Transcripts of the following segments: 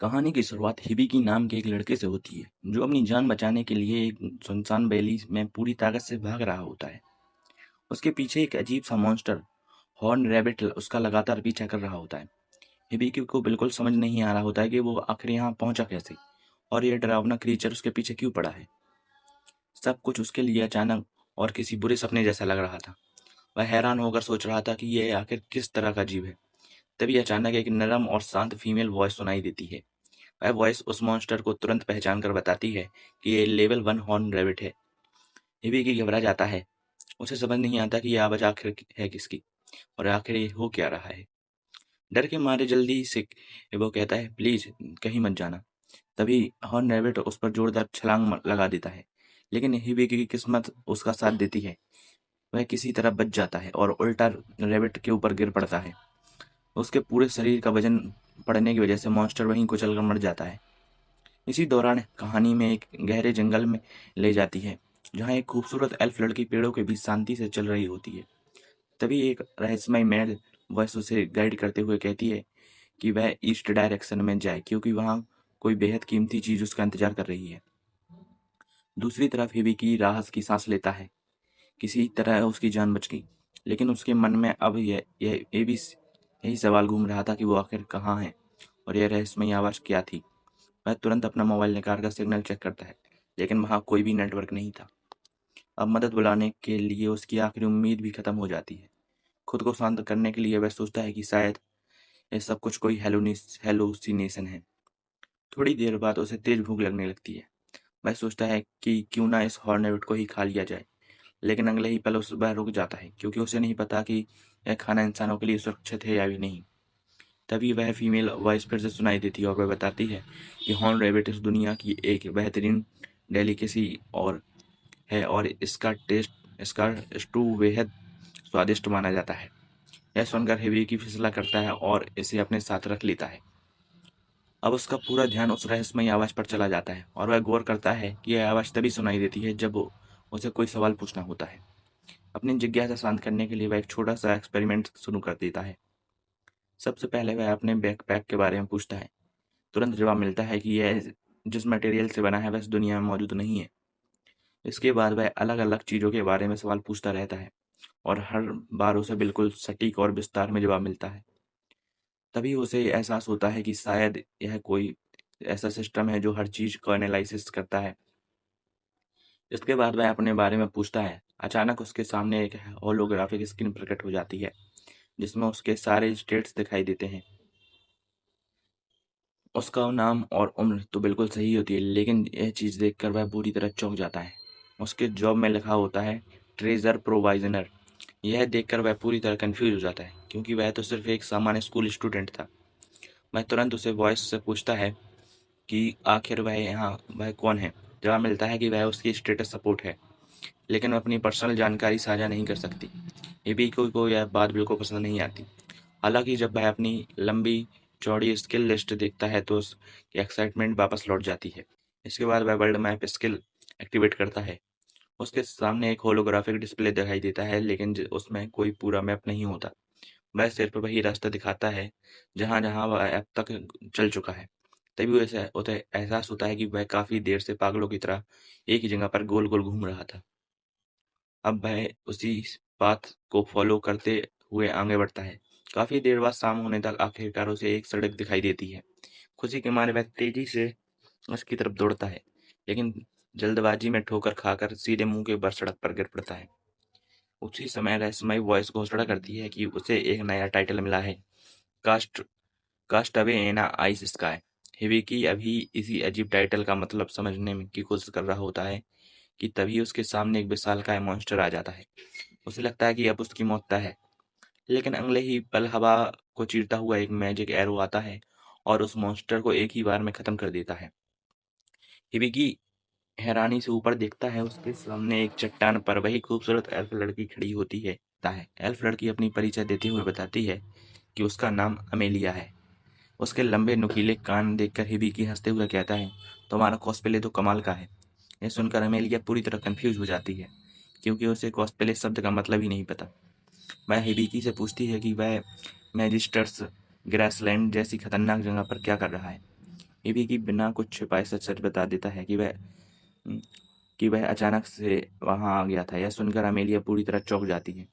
कहानी की शुरुआत हिबिकी नाम के एक लड़के से होती है जो अपनी जान बचाने के लिए एक सुनसान वैली में पूरी ताकत से भाग रहा होता है। उसके पीछे एक अजीब सा मॉन्स्टर हॉर्न रैबिट उसका लगातार पीछा कर रहा होता है। हिबिकी को बिल्कुल समझ नहीं आ रहा होता है कि वो आखिर यहाँ पहुंचा कैसे और ये डरावना क्रीचर उसके पीछे क्यों पड़ा है। सब कुछ उसके लिए अचानक और किसी बुरे सपने जैसा लग रहा था। वह हैरान होकर सोच रहा था कि यह आखिर किस तरह का जीव है। तभी अचानक एक नरम और शांत फीमेल वॉइस सुनाई देती है। वह वॉइस उस मॉन्स्टर को तुरंत पहचान कर बताती है कि ये लेवल 1 हॉर्न रैबिट है। हिबिकी घबरा जाता है। उसे समझ नहीं आता कि ये आवाज आखिर है किसकी और आखिर ये हो क्या रहा है। डर के मारे जल्दी से वो कहता है, प्लीज कहीं मत जाना। तभी हॉर्न रैबिट उस पर जोरदार छलांग लगा देता है, लेकिन हिबिकी की किस्मत उसका साथ देती है। वह किसी तरह बच जाता है और उल्टा रैबिट के ऊपर गिर पड़ता है। उसके पूरे शरीर का वजन पड़ने की वजह से मॉन्स्टर वहीं कुचल कर मर जाता है। इसी दौरान कहानी में एक गहरे जंगल में ले जाती है, जहाँ एक खूबसूरत एल्फ लड़की पेड़ों के बीच शांति से चल रही होती है। तभी एक रहस्यमय मेल वॉइस उसे गाइड करते हुए कहती है कि वह ईस्ट डायरेक्शन में जाए, क्योंकि वहाँ कोई बेहद कीमती चीज उसका इंतजार कर रही है। दूसरी तरफ हिबिकी राहत की सांस लेता है। किसी तरह उसकी जान बच गई, लेकिन उसके मन में अब ये भी यही सवाल घूम रहा था कि वो आखिर कहाँ है और यह रहस्यमय आवाज क्या थी। वह तुरंत अपना मोबाइल निकाल कर सिग्नल चेक करता है, लेकिन वहाँ कोई भी नेटवर्क नहीं था। अब मदद बुलाने के लिए उसकी आखिरी उम्मीद भी खत्म हो जाती है। खुद को शांत करने के लिए वह सोचता है कि शायद ये सब कुछ कोई हेलुसिनेशन है। थोड़ी देर बाद उसे तेज भूख लगने लगती है। वह सोचता है कि क्यों ना इस हॉर्नेट को ही खा लिया जाए, लेकिन अगले ही पल वह रुक जाता है, क्योंकि उसे नहीं पता कि यह खाना इंसानों के लिए सुरक्षित है या भी नहीं। तभी वह फीमेल वॉइस फिर से सुनाई देती है और वह बताती है कि हॉर्न रैबिट इस दुनिया की एक बेहतरीन डेलिकेसी और है और इसका स्टू बेहद स्वादिष्ट माना जाता है। यह सुनकर हिबिकी फिसला करता है और इसे अपने साथ रख लेता है। अब उसका पूरा ध्यान उस रहस्यमय आवाज पर चला जाता है और वह गौर करता है कि यह आवाज तभी सुनाई देती है जब उसे कोई सवाल पूछना होता है। अपनी जिज्ञासा शांत करने के लिए वह एक छोटा सा एक्सपेरिमेंट शुरू कर देता है। सबसे पहले वह अपने बैकपैक के बारे में पूछता है। तुरंत जवाब मिलता है कि यह जिस मटेरियल से बना है वह इस दुनिया में मौजूद नहीं है। इसके बाद वह अलग अलग चीजों के बारे में सवाल पूछता रहता है और हर बार उसे बिल्कुल सटीक और विस्तार में जवाब मिलता है। तभी उसे एहसास होता है कि शायद यह कोई ऐसा सिस्टम है जो हर चीज को एनालिसिस करता है। इसके बाद वह अपने बारे में पूछता है। अचानक उसके सामने एक होलोग्राफिक स्क्रीन प्रकट हो जाती है, जिसमें उसके सारे स्टेट्स दिखाई देते हैं। उसका नाम और उम्र तो बिल्कुल सही होती है, लेकिन यह चीज़ देखकर वह पूरी तरह चौंक जाता है। उसके जॉब में लिखा होता है ट्रेजर प्रोवाइजनर। यह देखकर वह पूरी तरह कंफ्यूज हो जाता है, क्योंकि वह तो सिर्फ एक सामान्य स्कूल स्टूडेंट था। वह तुरंत उसे वॉइस से पूछता है कि आखिर वह कौन है। जवाब मिलता है कि वह उसकी स्टेटस सपोर्ट है, लेकिन वह अपनी पर्सनल जानकारी साझा नहीं कर सकती। एबी को यह बात बिल्कुल पसंद नहीं आती। हालांकि जब वह अपनी लंबी चौड़ी स्किल लिस्ट देखता है तो उसकी एक्साइटमेंट वापस लौट जाती है। इसके बाद वह वर्ल्ड मैप स्किल एक्टिवेट करता है। उसके सामने एक होलोग्राफिक डिस्प्ले दिखाई देता है, लेकिन उसमें कोई पूरा मैप नहीं होता। वह सिर्फ वही रास्ता दिखाता है जहां जहां वह अब तक चल चुका है। तभी उसे उसे एहसास होता है कि वह काफी देर से पागलों की तरह एक ही जगह पर गोल गोल घूम रहा था। अब वह उसी पाथ को फॉलो करते हुए आगे बढ़ता है। काफी देर बाद शाम होने तक आखिरकार उसे एक सड़क दिखाई देती है। खुशी के मारे वह तेजी से उसकी तरफ दौड़ता है, लेकिन जल्दबाजी में ठोकर खाकर सीधे मुंह के बल सड़क पर गिर पड़ता है। उसी समय रहस्यमय वॉइस घोषणा करती है कि उसे एक नया टाइटल मिला है, cast cast away in ice sky. हिबिकी अभी इसी अजीब टाइटल का मतलब समझने की कोशिश कर रहा होता है कि तभी उसके सामने एक विशालकाय मॉन्स्टर आ जाता है। उसे लगता है कि अब उसकी मौत तय है, लेकिन अगले ही पल हवा को चीरता हुआ एक मैजिक एरो आता है और उस मॉन्स्टर को एक ही बार में खत्म कर देता है। हिबिकी हैरानी से ऊपर देखता है। उसके सामने एक चट्टान पर वही खूबसूरत एल्फ लड़की खड़ी होती है। एल्फ लड़की अपनी परिचय देते हुए बताती है कि उसका नाम अमेलिया है। उसके लंबे नुकीले कान देखकर हिबिकी हंसते हुए कहता है, तुम्हारा कॉस्प्ले तो कमाल का है। यह सुनकर अमेलिया पूरी तरह कंफ्यूज हो जाती है, क्योंकि उसे कॉस्प्ले शब्द का मतलब ही नहीं पता। वह हिबिकी से पूछती है कि वह मैजिस्टर्स ग्रासलैंड जैसी खतरनाक जगह पर क्या कर रहा है। हिबी की बिना कुछ छुपाए सच सच बता देता है कि वह अचानक से वहां आ गया था। यह सुनकर अमेलिया पूरी तरह चौंक जाती है।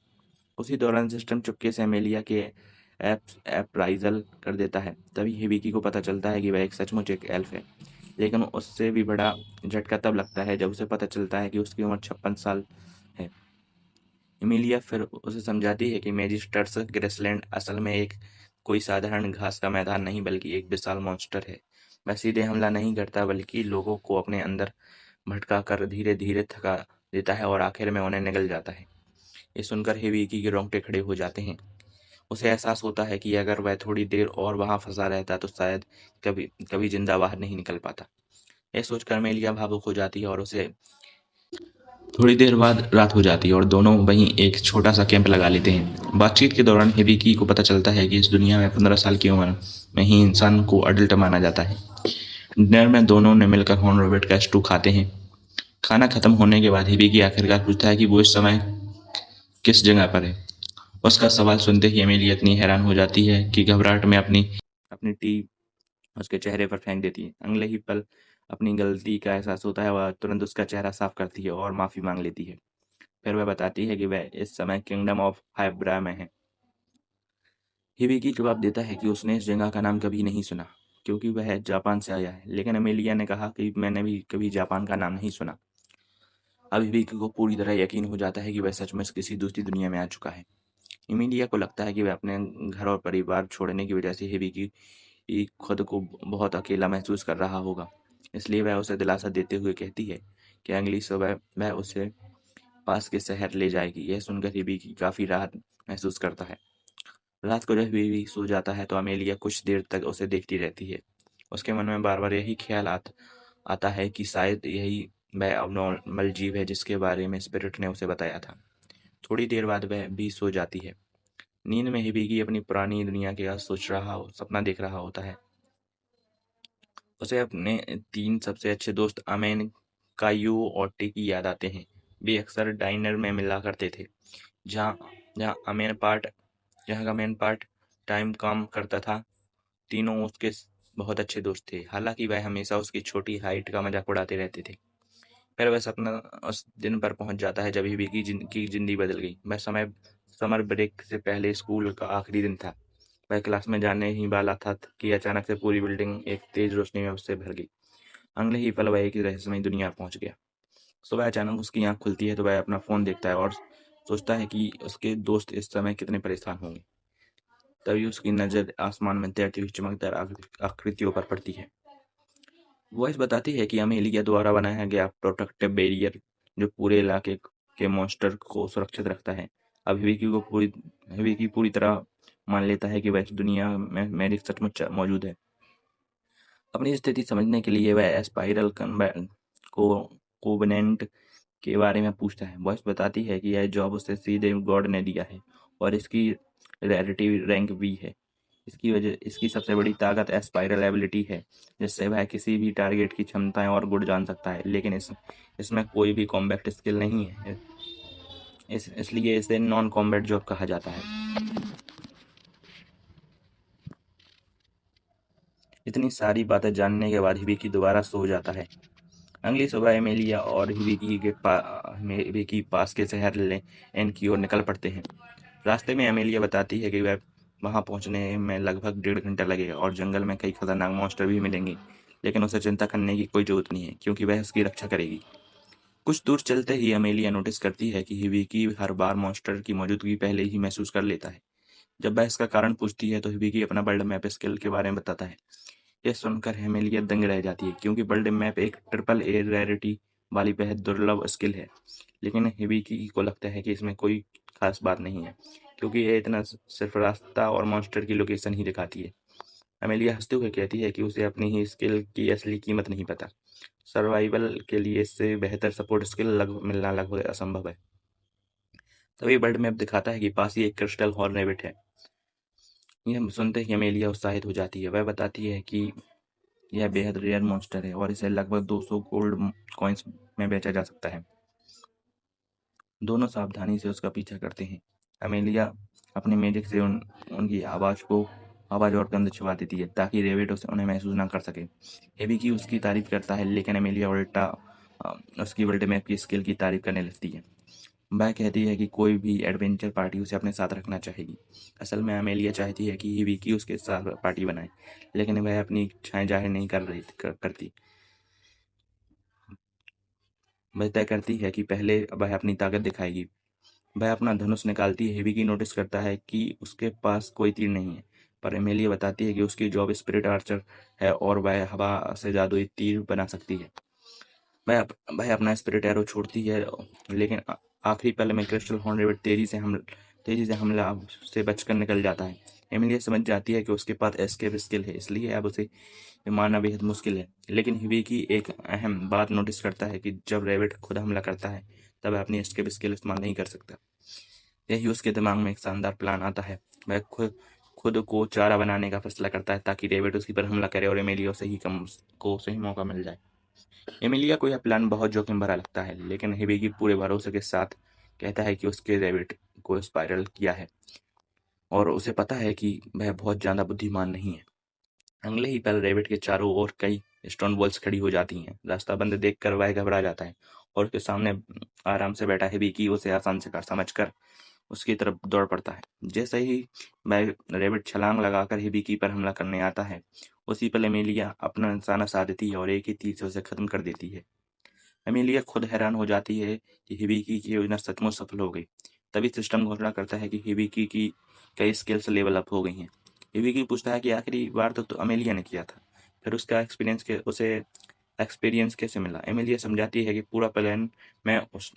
उसी दौरान सिस्टम चुपके से अमेलिया के अप्राइजल कर देता है। तभी हिबिकी को पता चलता है कि वह एक सचमुच एक एल्फ है। लेकिन उससे भी बड़ा झटका तब लगता है जब उसे पता चलता है कि उसकी उम्र 56 साल है। एमिलिया फिर उसे समझाती है कि मैजिस्टर्स ग्रेसलैंड असल में एक कोई साधारण घास का मैदान नहीं बल्कि एक विशाल मॉन्स्टर है। वह सीधे हमला नहीं करता बल्कि लोगों को अपने अंदर भटका कर धीरे धीरे थका देता है और आखिर में उन्हें निगल जाता है। ये सुनकर हिबिकी के रोंगटे खड़े हो जाते हैं। उसे एहसास होता है कि अगर वह थोड़ी देर और वहां फंसा रहता तो शायद कभी कभी जिंदा बाहर नहीं निकल पाता। यह सोचकर अमेलिया भावुक हो जाती है और उसे थोड़ी देर बाद रात हो जाती है और दोनों वहीं एक छोटा सा कैंप लगा लेते हैं। बातचीत के दौरान हिबिकी को पता चलता है कि इस दुनिया में 15 साल की उम्र में ही इंसान को अडल्ट माना जाता है। डिनर में दोनों ने मिलकर हॉर्न रॉबिट का स्टू खाते हैं। खाना खत्म होने के बाद हिबिकी आखिरकार पूछता है कि वो इस समय किस जगह पर है। उसका सवाल सुनते ही अमेलिया इतनी हैरान हो जाती है कि घबराहट में अपनी अपनी टी उसके चेहरे पर फेंक देती है। अगले ही पल अपनी गलती का एहसास होता है। वह तुरंत उसका चेहरा साफ करती है और माफी मांग लेती है। फिर वह बताती है कि वह इस समय किंगडम ऑफ हाइब्रा में है। हिबिकी जवाब देता है कि उसने इस जगह का नाम कभी नहीं सुना क्योंकि वह जापान से आया है। लेकिन अमेलिया ने कहा कि मैंने भी कभी जापान का नाम नहीं सुना। अब हिबिकी को पूरी तरह यकीन हो जाता है कि वह सचमुच किसी दूसरी दुनिया में आ चुका है। एमिलिया को लगता है कि वह अपने घर और परिवार छोड़ने की वजह से हिबिकी खुद को बहुत अकेला महसूस कर रहा होगा। इसलिए वह उसे दिलासा देते हुए कहती है कि अगली सुबह वह उसे पास के शहर ले जाएगी। यह सुनकर हिबिकी काफी राहत महसूस करता है। रात को जब हिबिकी सो जाता है तो अमेलिया कुछ देर तक उसे देखती रहती है। उसके मन में बार बार यही ख्याल आता है कि शायद यही वह अबनॉर्मल जीव है जिसके बारे में स्पिरिट ने उसे बताया था। थोड़ी देर बाद वह भी सो जाती है। नींद में हिबिकी अपनी पुरानी दुनिया के सपना देख रहा होता है। उसे अपने 3 सबसे अच्छे दोस्त अमेन, कायू और टे की याद आते हैं। वे अक्सर डाइनर में मिला करते थे, जहाँ जहाँ जहाँ का मेन पार्ट टाइम काम करता था। तीनों उसके बहुत अच्छे दोस्त थे। हालांकि वह हमेशा उसकी छोटी हाइट का मजाक उड़ाते रहते थे। फिर वह सपना उस दिन पर पहुंच जाता है जब हिबिकी की जिंदगी बदल गई। वह समर ब्रेक से पहले स्कूल का आखिरी दिन था। वह क्लास में जाने ही वाला था कि अचानक से पूरी बिल्डिंग एक तेज रोशनी में उससे भर गई। अगले ही पल वह एक रहस्यमय दुनिया पहुंच गया। सुबह अचानक उसकी आंख खुलती है तो वह अपना फोन देखता है और सोचता है कि उसके दोस्त इस समय कितने परेशान होंगे। तभी उसकी नजर आसमान में तैरती हुई चमकदार आकृतियों पर पड़ती है। वॉइस बताती है कि अमेलिया द्वारा बनाया गया प्रोटेक्टिव बैरियर जो पूरे इलाके के मॉन्स्टर को सुरक्षित रखता है। अब हिबिकी पूरी तरह मान लेता है कि वह इस दुनिया में मैजिक सचमुच मौजूद है। अपनी स्थिति समझने के लिए वह स्पाइरल को कोवेनेंट के बारे में पूछता है। वॉइस बताती है कि यह जॉब उसे सीधे गॉड ने दिया है और इसकी रैरिटी रैंक भी है। इसकी सबसे बड़ी ताकत स्पाइरल एबिलिटी है, जिससे वह किसी भी टारगेट की क्षमताएं और गुण जान सकता है। लेकिन इसमें कोई भी कॉम्बैट स्किल नहीं है। इसलिए इसे नॉन कॉम्बैट जॉब कहा जाता है। इतनी सारी बातें जानने के बाद हिबिकी दोबारा सो जाता है। अगली सुबह एमेलिया और हिबिकी पास के शहर एन की ओर निकल पड़ते हैं। रास्ते में एमेलिया बताती है कि वह वहां पहुंचने में लगभग 1.5 घंटा लगेगा और जंगल में कई खतरनाक मॉन्स्टर भी मिलेंगे। लेकिन उसे चिंता करने की कोई जरूरत नहीं है क्योंकि वह उसकी रक्षा करेगी। कुछ दूर चलते ही अमेलिया नोटिस करती है कि हिबिकी हर बार मॉन्स्टर की मौजूदगी पहले ही महसूस कर लेता है। जब वह इसका कारण पूछती है तो हिबिकी अपना वर्ल्ड मैप स्किल के बारे में बताता है। यह सुनकर हेमेलिया दंग रह जाती है क्योंकि वर्ल्ड मैप एक ट्रिपल ए रैरिटी वाली बेहद दुर्लभ स्किल है। लेकिन हिबिकी को लगता है कि इसमें कोई खास बात नहीं है क्योंकि यह इतना सिर्फ रास्ता और मॉन्स्टर की लोकेशन ही दिखाती है। अमेलिया हंसते हुए कहती है कि उसे अपनी ही स्किल की असली कीमत नहीं पता। सर्वाइवल के लिए इससे बेहतर सपोर्ट स्किल मिलना लगभग असंभव है। तभी वर्ल्ड मैप दिखाता है कि पास ही एक क्रिस्टल हॉर्न रैबिट है। यह सुनते ही अमेलिया उत्साहित हो जाती है। वह बताती है कि यह बेहद रेयर मॉन्स्टर है और इसे लगभग 200 गोल्ड कॉइंस में बेचा जा सकता है। दोनों सावधानी से उसका पीछा करते हैं। अमेलिया अपने मैजिक से उनकी आवाज को आवाज़ और अंदर छुपा देती है ताकि रेविट उन्हें महसूस ना कर सके। हिबिकी उसकी तारीफ करता है, लेकिन एमिलिया उल्टा उसकी वर्ल्ड मैप की स्किल की तारीफ करने लगती है। वह कहती है कि कोई भी एडवेंचर पार्टी उसे अपने साथ रखना चाहेगी। असल में अमेलिया चाहती है कि हिबिकी उसके साथ पार्टी बनाए, लेकिन वह अपनी इच्छाएं जाहिर नहीं करती। वह तय करती है कि पहले वह अपनी ताकत दिखाएगी। वह अपना धनुष निकालती है। हिबिकी नोटिस करता है कि उसके पास कोई तीर नहीं है, पर एमेलिया बताती है कि उसकी जॉब स्पिरिट आर्चर है और वह हवा से जादुई तीर बना सकती है। वह अपना स्पिरिट एरो छोड़ती है, लेकिन आखिरी पल में क्रिस्टल हॉर्न रेबिट तेजी से हमला से बचकर निकल जाता है। एमिलिया समझ जाती है कि उसके पास एस्केप स्किल है, इसलिए अब उसे मारना बेहद मुश्किल है। लेकिन हिबिकी एक अहम बात नोटिस करता है कि जब रेबिट खुद हमला करता है तब वह अपनी एस्केप स्किल इस्तेमाल नहीं कर सकता। यही उसके दिमाग में एक शानदार प्लान आता है। वह खुद को चारा बनाने का फैसला करता है ताकि रेबिट उसी पर हमला करे और एमिलिया को सही मौका मिल जाए। एमिलिया को यह प्लान बहुत जोखिम भरा लगता है, लेकिन हिबिकी पूरे भरोसे के साथ कहता है कि उसके रेबिट को स्पाइरल किया है और उसे पता है कि वह बहुत ज्यादा बुद्धिमान नहीं है। अगले ही पल रेबिट के चारों ओर कई स्टोन वॉल्स खड़ी हो जाती हैं। रास्ता बंद देखकर वह घबरा जाता है और उसके सामने आराम से बैठा हिबिकी उसे आसान शिकार समझकर उसकी तरफ दौड़ पड़ता है। जैसे ही वह रेबिट छलांग लगाकर हिबिकी पर हमला करने आता है, उसी पल एमिलिया अपना निशाना साध देती है और एक ही तीर से उसे खत्म कर देती है। एमिलिया खुद हैरान हो जाती है कि हिबिकी की योजना सचमुच सफल हो गई। तभी सिस्टम घोषणा करता है कि हिबिकी की कई स्किल्स लेवल अप हो गई हैं। हिबिकी पूछता है कि आखिरी बार तो अमेलिया ने किया था, फिर उसका एक्सपीरियंस कैसे मिला। एमिलिया समझाती है कि पूरा प्लान मैं उस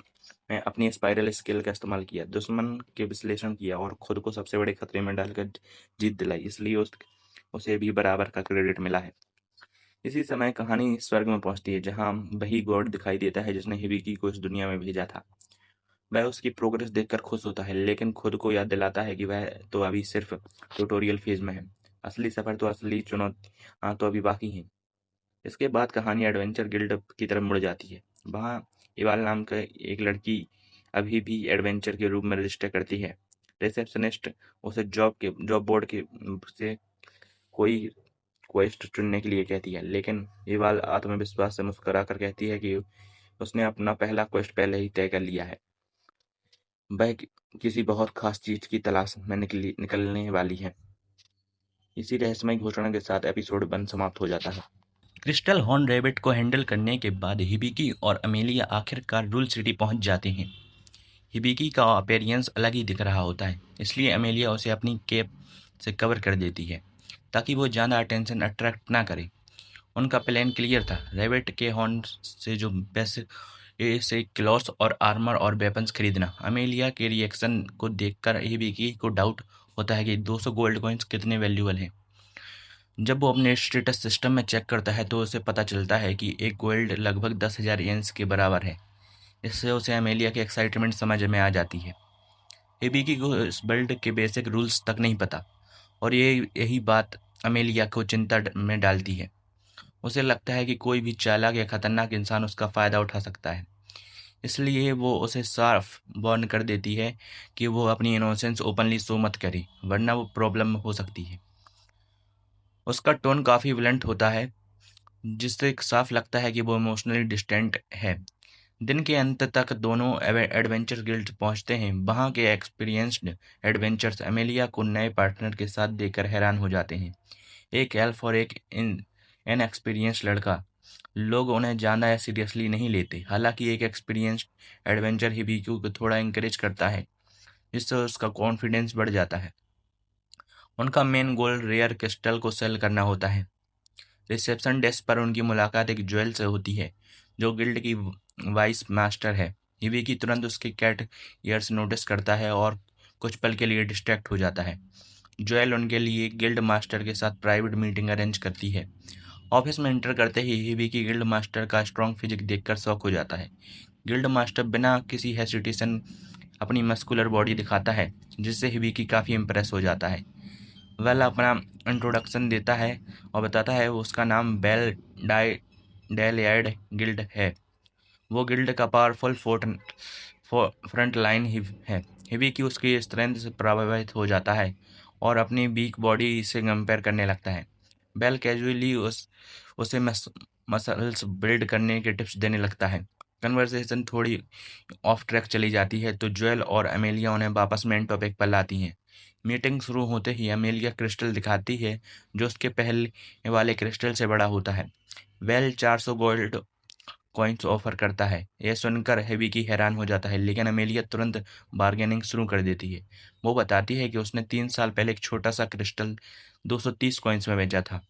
मैं अपनी स्पाइरल स्किल का इस्तेमाल किया, दुश्मन के विश्लेषण किया और खुद को सबसे बड़े खतरे में डालकर जीत दिलाई, इसलिए उसे भी बराबर का क्रेडिट मिला है। इसी समय कहानी स्वर्ग में पहुंचती है, जहां वही गॉड दिखाई देता है जिसने हिबिकी को इस दुनिया में भेजा था। वह उसकी प्रोग्रेस देखकर खुश होता है, लेकिन खुद को याद दिलाता है कि वह तो अभी सिर्फ ट्यूटोरियल फेज में है। असली चुनौती तो अभी बाकी है। इसके बाद कहानी एडवेंचर गिल्ड की तरफ मुड़ जाती है। वहाँ इवाल नाम का एक लड़की अभी भी एडवेंचर के रूप में रजिस्टर करती है। रिसेप्शनिस्ट उसे जॉब बोर्ड के से कोई क्वेस्ट चुनने के लिए कहती है, लेकिन इवाल आत्मविश्वास से मुस्कुराकर कहती है कि उसने अपना पहला क्वेस्ट पहले ही तय कर लिया है। वह किसी बहुत खास चीज की तलाश में निकलने वाली है। इसी रहस्यमय घोषणा के साथ एपिसोड 1 समाप्त हो जाता है। क्रिस्टल हॉर्न रैबिट को हैंडल करने के बाद हिबिकी और अमेलिया आखिरकार रूल सिटी पहुंच जाते हैं। हिबिकी का अपीयरेंस अलग ही दिख रहा होता है, इसलिए अमेलिया उसे अपनी कैप से कवर कर देती है ताकि वो ज़्यादा अटेंशन अट्रैक्ट ना करे। उनका प्लान क्लियर था, रैबिट के हॉर्न से जो पैसे से क्लॉथ्स और आर्मर और वेपन्स खरीदना। अमेलिया के रिएक्शन को देखकर हिबिकी को डाउट होता है कि 200 गोल्ड कॉइन्स कितने वैल्यूबल हैं। जब वो अपने स्टेटस सिस्टम में चेक करता है तो उसे पता चलता है कि एक गोल्ड लगभग 10,000 येन्स के बराबर है। इससे उसे अमेलिया की एक्साइटमेंट समझ में आ जाती है। हिबिकी को इस बिल्ड के बेसिक रूल्स तक नहीं पता और यही बात अमेलिया को चिंता में डालती है। उसे लगता है कि कोई भी चालाक या खतरनाक इंसान उसका फ़ायदा उठा सकता है, इसलिए वो उसे साफ वार्न कर देती है कि वो अपनी इनोसेंस ओपनली शो मत करे, वरना वो प्रॉब्लम हो सकती है। उसका टोन काफ़ी विलेंट होता है, जिससे साफ लगता है कि वो इमोशनली डिस्टेंट है। दिन के अंत तक दोनों एडवेंचर गिल्ड पहुंचते हैं। वहां के एक्सपीरियंस्ड एडवेंचर्स अमेलिया को नए पार्टनर के साथ देखकर हैरान हो जाते हैं। एक एल्फ और एक इनएक्सपीरियंस्ड लड़का। लोग उन्हें ज़्यादा सीरियसली नहीं लेते, हालांकि एक एक्सपीरियंस्ड एडवेंचर हिबिक्यू को थोड़ा इंकरेज करता है, जिससे उसका कॉन्फिडेंस बढ़ जाता है। उनका मेन गोल रेयर क्रिस्टल को सेल करना होता है। रिसेप्शन डेस्क पर उनकी मुलाकात एक ज्वेल से होती है, जो गिल्ड की वाइस मास्टर है। हिबिकी तुरंत उसके कैट ईयर्स नोटिस करता है और कुछ पल के लिए डिस्ट्रैक्ट हो जाता है। ज्वेल उनके लिए गिल्ड मास्टर के साथ प्राइवेट मीटिंग अरेंज करती है। ऑफिस में एंटर करते ही हिबिकी गिल्ड मास्टर का स्ट्रॉन्ग फिजिक देखकर शॉक हो जाता है। गिल्ड मास्टर बिना किसी हेसिटेशन अपनी मस्कुलर बॉडी दिखाता है, जिससे हिबिकी काफ़ी इम्प्रेस हो जाता है। वह अपना इंट्रोडक्शन देता है और बताता है उसका नाम बेल डाई डेलियाड गिल्ड है। वो गिल्ड का पावरफुल फ्रंट लाइन है। हिबिकी उसकी स्ट्रेंथ से प्रभावित हो जाता है और अपनी वीक बॉडी से कंपेयर करने लगता है। बेल कैजुअली उसे मसल्स बिल्ड करने के टिप्स देने लगता है। कन्वर्सेशन थोड़ी ऑफ ट्रैक चली जाती है तो जोएल और अमेलिया उन्हें वापस मेन टॉपिक पर लाती हैं। मीटिंग शुरू होते ही अमेलिया क्रिस्टल दिखाती है जो उसके पहले वाले क्रिस्टल से बड़ा होता है। वेल 400 गोल्ड कॉइन्स ऑफर करता है। यह सुनकर हिबिकी हैरान हो जाता है, लेकिन अमेलिया तुरंत बार्गेनिंग शुरू कर देती है। वो बताती है कि उसने 3 साल पहले एक छोटा सा क्रिस्टल 230 कॉइन्स में बेचा था,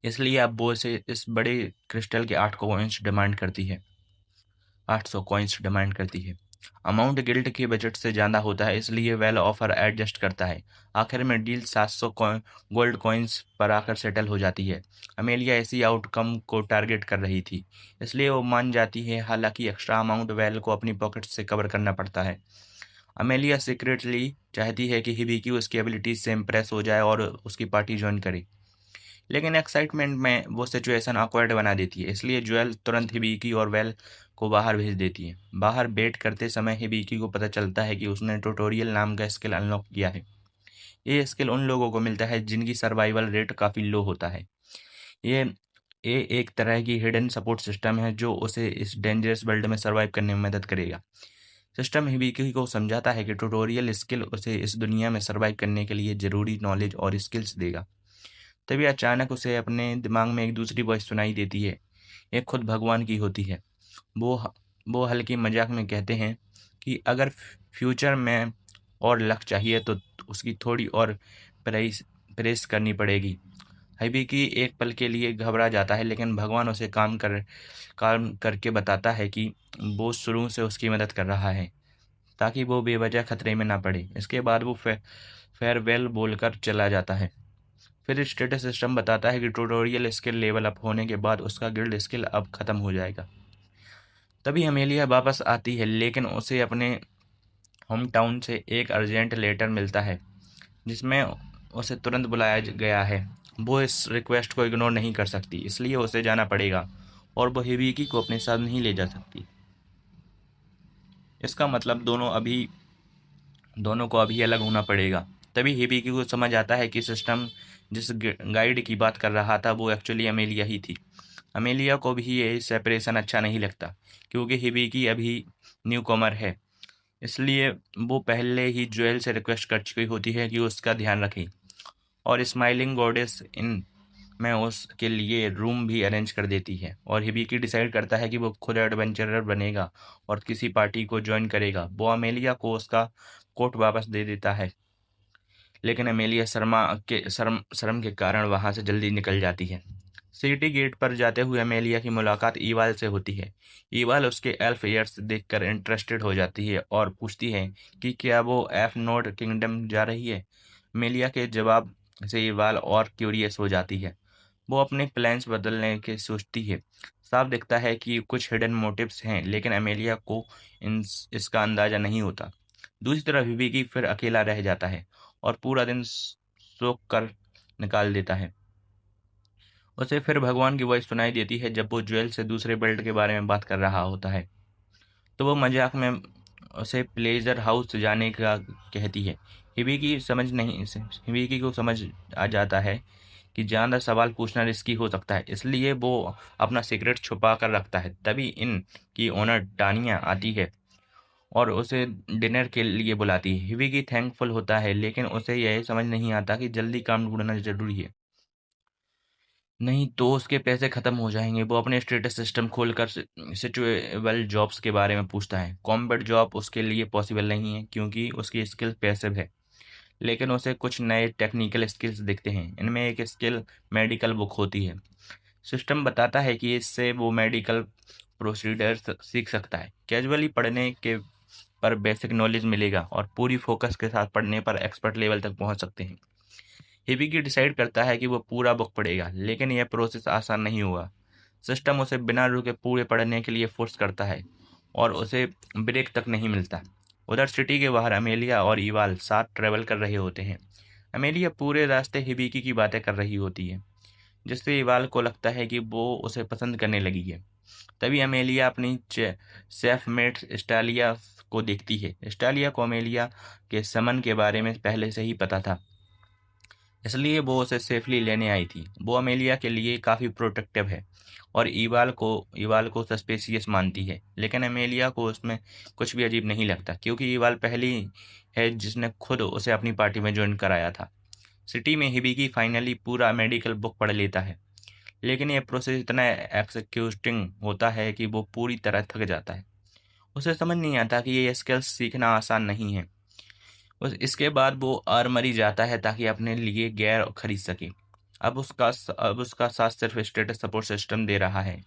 इसलिए अब वो इसे इस बड़े क्रिस्टल के 800 कॉइन्स डिमांड करती है। अमाउंट गिल्ड के बजट से ज़्यादा होता है, इसलिए वेल ऑफर एडजस्ट करता है। आखिर में डील 700 गोल्ड कॉइन्स पर आकर सेटल हो जाती है। अमेलिया ऐसी आउटकम को टारगेट कर रही थी, इसलिए वो मान जाती है। हालांकि एक्स्ट्रा अमाउंट वेल को अपनी पॉकेट से कवर करना पड़ता है। अमेलिया सीक्रेटली चाहती है कि हिबिकी उसकी एबिलिटीज से इम्प्रेस हो जाए और उसकी पार्टी ज्वाइन करे, लेकिन एक्साइटमेंट में वो सिचुएशन ऑकवर्ड बना देती है, इसलिए जोएल तुरंत हिबिकी और वेल को बाहर भेज देती है। बाहर वेट करते समय हिबिकी को पता चलता है कि उसने ट्यूटोरियल नाम का स्किल अनलॉक किया है। ये स्किल उन लोगों को मिलता है जिनकी सर्वाइवल रेट काफ़ी लो होता है। ये ये एक तरह की हिडन सपोर्ट सिस्टम है जो उसे इस डेंजरस वर्ल्ड में सर्वाइव करने में मदद करेगा। सिस्टम हिबिकी को समझाता है कि ट्यूटोरियल स्किल उसे इस दुनिया में सर्वाइव करने के लिए ज़रूरी नॉलेज और स्किल्स देगा। तभी अचानक उसे अपने दिमाग में एक दूसरी वॉइस सुनाई देती है। ये खुद भगवान की होती है। वो वो हल्की मजाक में कहते हैं कि अगर फ्यूचर में और लक चाहिए तो उसकी थोड़ी और प्रेस प्रेस करनी पड़ेगी। हिबिकी एक पल के लिए घबरा जाता है, लेकिन भगवान उसे काम करके बताता है कि वो शुरू से उसकी मदद कर रहा है ताकि वो बेवजह खतरे में ना पड़े। इसके बाद वो फेयरवेल बोलकर चला जाता है। फिर स्टेटस सिस्टम बताता है कि ट्यूटोरियल स्किल लेवल अप होने के बाद उसका गिल्ड स्किल अब खत्म हो जाएगा। तभी अमेलिया वापस आती है, लेकिन उसे अपने होम टाउन से एक अर्जेंट लेटर मिलता है जिसमें उसे तुरंत बुलाया गया है। वो इस रिक्वेस्ट को इग्नोर नहीं कर सकती, इसलिए उसे जाना पड़ेगा और वो हिबिकी को अपने साथ नहीं ले जा सकती। इसका मतलब दोनों को अभी अलग होना पड़ेगा। तभी हिबिकी को समझ आता है कि सिस्टम जिस गाइड की बात कर रहा था वो एक्चुअली अमेलिया ही थी। अमेलिया को भी ये सेपरेशन अच्छा नहीं लगता, क्योंकि हिबिकी अभी न्यू कमर है, इसलिए वो पहले ही जोएल से रिक्वेस्ट कर चुकी होती है कि उसका ध्यान रखें, और स्माइलिंग गॉडेस इन में उसके लिए रूम भी अरेंज कर देती है। और हिबिकी डिसाइड करता है कि वो खुद एडवेंचरर बनेगा और किसी पार्टी को ज्वाइन करेगा। वो अमेलिया को उसका कोट वापस दे देता है, लेकिन अमेलिया शर्म के कारण वहां से जल्दी निकल जाती है। सिटी गेट पर जाते हुए अमेलिया की मुलाकात ईवाल से होती है। ईवाल उसके एल्फ ईयर्स देखकर इंटरेस्टेड हो जाती है और पूछती है कि क्या वो एफ नोड किंगडम जा रही है। अमेलिया के जवाब से ईवाल और क्यूरियस हो जाती है। वो अपने प्लान्स बदलने के सोचती है। साफ दिखता है कि कुछ हिडन मोटिव्स हैं, लेकिन अमेलिया को इसका अंदाजा नहीं होता। दूसरी तरफ विवेकी फिर अकेला रह जाता है और पूरा दिन सोच कर निकाल देता है। उसे फिर भगवान की वॉइस सुनाई देती है जब वो ज्वेल से दूसरे बेल्ट के बारे में बात कर रहा होता है। तो वो मजाक में उसे प्लेजर हाउस जाने का कहती है। हिबिकी को समझ आ जाता है कि ज़्यादा सवाल पूछना रिस्की हो सकता है, इसलिए वो अपना सीक्रेट छुपा कर रखता है। तभी इन की ओनर टानिया आती है और उसे डिनर के लिए बुलाती है। हिबिकी थैंकफुल होता है, लेकिन उसे यह समझ नहीं आता कि जल्दी काम ढूंढना जरूरी है, नहीं तो उसके पैसे खत्म हो जाएंगे। वो अपने स्टेटस सिस्टम खोलकर सिचुएबल जॉब्स के बारे में पूछता है। कॉम्बैट जॉब उसके लिए पॉसिबल नहीं है क्योंकि उसकी स्किल पैसिव है, लेकिन उसे कुछ नए टेक्निकल स्किल्स दिखते हैं। इनमें एक स्किल मेडिकल बुक होती है। सिस्टम बताता है कि इससे वो मेडिकल प्रोसीडर्स सीख सकता है। कैजुअली पढ़ने के पर बेसिक नॉलेज मिलेगा और पूरी फोकस के साथ पढ़ने पर एक्सपर्ट लेवल तक पहुंच सकते हैं। हिबिकी डिसाइड करता है कि वो पूरा बुक पढ़ेगा, लेकिन यह प्रोसेस आसान नहीं होगा। सिस्टम उसे बिना रुके पूरे पढ़ने के लिए फोर्स करता है और उसे ब्रेक तक नहीं मिलता। उधर सिटी के बाहर अमेलिया और इवाल साथ ट्रेवल कर रहे होते हैं। अमेलिया पूरे रास्ते हिबिकी की बातें कर रही होती है, जिससे इवाल को लगता है कि वो उसे पसंद करने लगी है। तभी अमेलिया अपनी सेफ मेट स्टालिया को देखती है। स्टालिया को अमेलिया के समन के बारे में पहले से ही पता था। इसलिए वो उसे सेफली लेने आई थी। वो अमेलिया के लिए काफ़ी प्रोटेक्टिव है और ईवाल को सस्पेशियस मानती है, लेकिन अमेलिया को उसमें कुछ भी अजीब नहीं लगता क्योंकि ईवाल पहली है जिसने खुद उसे अपनी पार्टी में ज्वाइन कराया था। सिटी में हिबिकी फाइनली पूरा मेडिकल बुक पढ़ लेता है, लेकिन यह प्रोसेस इतना एक्सक्यूटिंग होता है कि वो पूरी तरह थक जाता है। उसे समझ नहीं आता कि ये स्किल्स सीखना आसान नहीं है। इसके बाद वो आर्मरी जाता है ताकि अपने लिए गियर खरीद सके। अब उसका साथ सिर्फ स्टेटस सपोर्ट सिस्टम दे रहा है,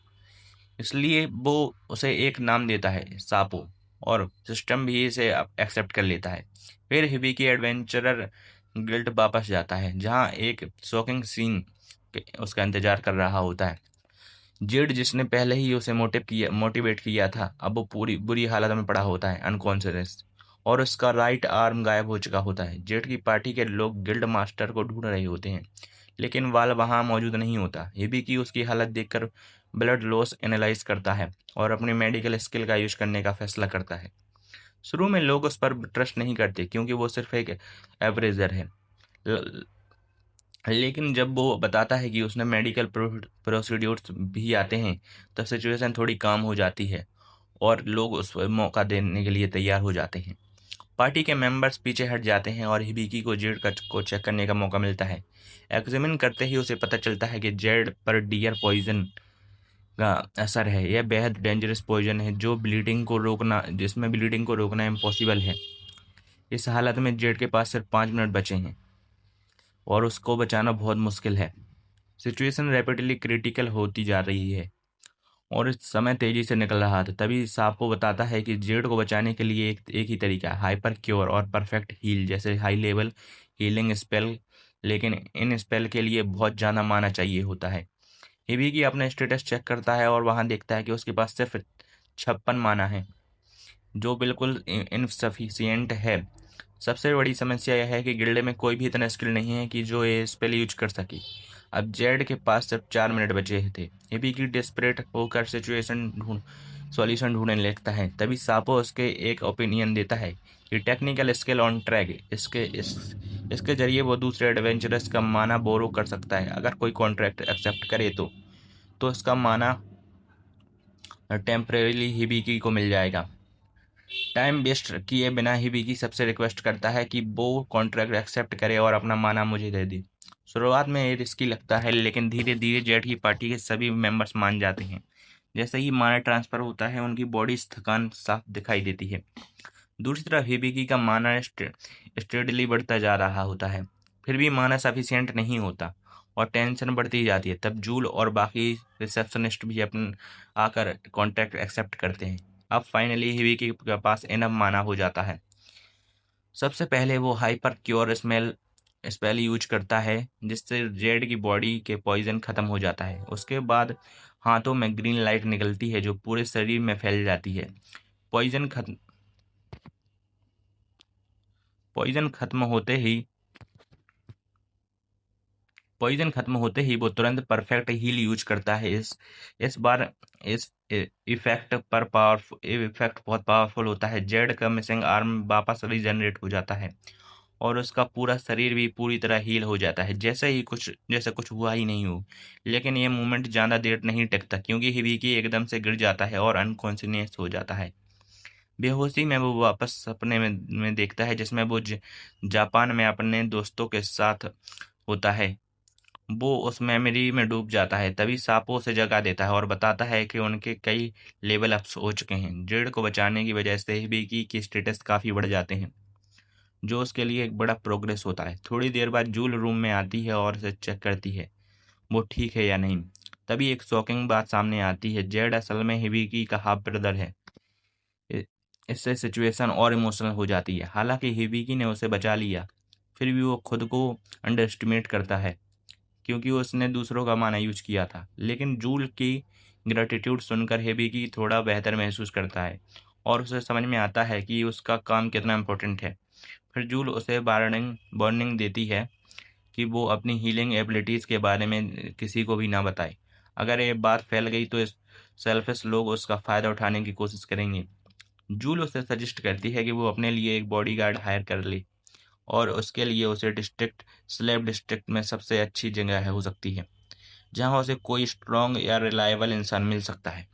इसलिए वो उसे एक नाम देता है, सापो, और सिस्टम भी इसे एक्सेप्ट कर लेता है। फिर हिबिकी एडवेंचरर गिल्ड वापस जाता है जहाँ एक शॉकिंग सीन उसका इंतजार कर रहा होता है। जेड जिसने पहले ही उसे मोटिवेट किया था, अब वो पूरी बुरी हालत में पड़ा होता है, अनकॉन्शियस, और उसका राइट आर्म गायब हो चुका होता है। जेड की पार्टी के लोग गिल्ड मास्टर को ढूंढ रहे होते हैं, लेकिन वाल वहां मौजूद नहीं होता। हिबिकी उसकी हालत देखकर ब्लड लॉस एनालाइज करता है और अपनी मेडिकल स्किल का यूज करने का फैसला करता है। शुरू में लोग उस पर ट्रस्ट नहीं करते क्योंकि वो सिर्फ एक एवरेजर है, ल- लेकिन जब वो बताता है कि उसने मेडिकल प्रोसीड्यूर्स भी आते हैं, तब सिचुएशन थोड़ी काम हो जाती है और लोग उस पर मौका देने के लिए तैयार हो जाते हैं। पार्टी के मेंबर्स पीछे हट जाते हैं और हिबिकी को जेड को चेक करने का मौका मिलता है। एग्जामिन करते ही उसे पता चलता है कि जेड पर डियर पॉइजन का असर है। यह बेहद डेंजरस पॉइजन है जिसमें ब्लीडिंग को रोकना इम्पॉसिबल है। इस हालत में जेड के पास सिर्फ 5 मिनट बचे हैं और उसको बचाना बहुत मुश्किल है। सिचुएशन रैपिडली क्रिटिकल होती जा रही है और इस समय तेजी से निकल रहा था। तभी सांप बताता है कि जेड को बचाने के लिए एक ही तरीका है, हाइपर क्योर और परफेक्ट हील जैसे हाई लेवल हीलिंग स्पेल, लेकिन इन स्पेल के लिए बहुत ज़्यादा माना चाहिए होता है। हिबिकी अपना स्टेटस चेक करता है और वहां देखता है कि उसके पास सिर्फ 56 माना है, जो बिल्कुल इनसफिशियंट है। सबसे बड़ी समस्या यह है कि गिल्ड में कोई भी इतना स्किल नहीं है कि जो ये स्पेल यूज कर सके। अब जेड के पास सिर्फ 4 मिनट बचे थे। हिबिकी डेस्परेट होकर सॉल्यूशन ढूंढने लगता है। तभी सापो उसके एक ओपिनियन देता है कि टेक्निकल स्किल ऑन ट्रैक, इसके जरिए वो दूसरे एडवेंचरस का माना बोरो कर सकता है। अगर कोई कॉन्ट्रैक्ट एक्सेप्ट करे तो इसका माना टेम्परेली हिबिकी को मिल जाएगा। टाइम वेस्ट किए बिना ही विकी सबसे रिक्वेस्ट करता है कि वो कॉन्ट्रैक्ट एक्सेप्ट करे और अपना माना मुझे दे दे। शुरुआत में ये रिस्की लगता है, लेकिन धीरे धीरे जेट की पार्टी के सभी मेंबर्स मान जाते हैं। जैसे ही माना ट्रांसफर होता है, उनकी बॉडी थकान साफ दिखाई देती है। दूसरी तरफ हिबिकी का माना स्टेडली बढ़ता जा रहा होता है, फिर भी माना सफिशियंट नहीं होता और टेंशन बढ़ती जाती है। तब जूल और बाकी रिसेप्शनिस्ट भी अपने आकर कॉन्ट्रैक्ट एक्सेप्ट करते हैं। अब फाइनली हिबिकी के पास इनफ माना हो जाता है। सबसे पहले वो हाइपर क्योर स्पेल यूज करता है, जिससे जेड की बॉडी के पॉइजन खत्म हो जाता है। उसके बाद हाथों में ग्रीन लाइट निकलती है जो पूरे शरीर में फैल जाती है। पॉइजन खत्म पॉइजन खत्म होते ही पॉइजन खत्म होते ही वो तुरंत परफेक्ट हील यूज करता है। इस बार इस इफेक्ट बहुत पावरफुल होता है। जेड का मिसिंग आर्म वापस रीजनरेट हो जाता है और उसका पूरा शरीर भी पूरी तरह हील हो जाता है, जैसे कुछ हुआ ही नहीं हो। लेकिन ये मूवमेंट ज़्यादा देर नहीं टिकता क्योंकि हिबिकी एकदम से गिर जाता है और अनकॉन्शियस हो जाता है। बेहोशी में वो वापस सपने में देखता है जिसमें वो जापान में अपने दोस्तों के साथ होता है। वो उस मेमोरी में डूब जाता है। तभी सापो उसे जगा देता है और बताता है कि उनके कई लेवल अप्स हो चुके हैं। जेड को बचाने की वजह से हिबिकी की स्टेटस काफ़ी बढ़ जाते हैं, जो उसके लिए एक बड़ा प्रोग्रेस होता है। थोड़ी देर बाद जूल रूम में आती है और उसे चेक करती है वो ठीक है या नहीं। तभी एक शॉकिंग बात सामने आती है, जेड असल में हिबिकी का हाफ ब्रदर है। इ- इससे सिचुएशन और इमोशनल हो जाती है। हालांकि हिबिकी ने उसे बचा लिया, फिर भी वो खुद को अंडर एस्टिमेट करता है क्योंकि उसने दूसरों का माना यूज किया था। लेकिन जूल की ग्रेटिट्यूड सुनकर हिबिकी थोड़ा बेहतर महसूस करता है और उसे समझ में आता है कि उसका काम कितना इम्पोर्टेंट है। फिर जूल उसे वार्निंग देती है कि वो अपनी हीलिंग एबिलिटीज़ के बारे में किसी को भी ना बताए। अगर ये बात फैल गई तो सेल्फिश लोग उसका फ़ायदा उठाने की कोशिश करेंगे। जूल उसे सजेस्ट करती है कि वो अपने लिए एक बॉडीगार्ड हायर कर ले और उसके लिए उसे डिस्ट्रिक्ट स्लेव डिस्ट्रिक्ट में सबसे अच्छी जगह है हो सकती है, जहाँ उसे कोई स्ट्रॉन्ग या रिलायबल इंसान मिल सकता है।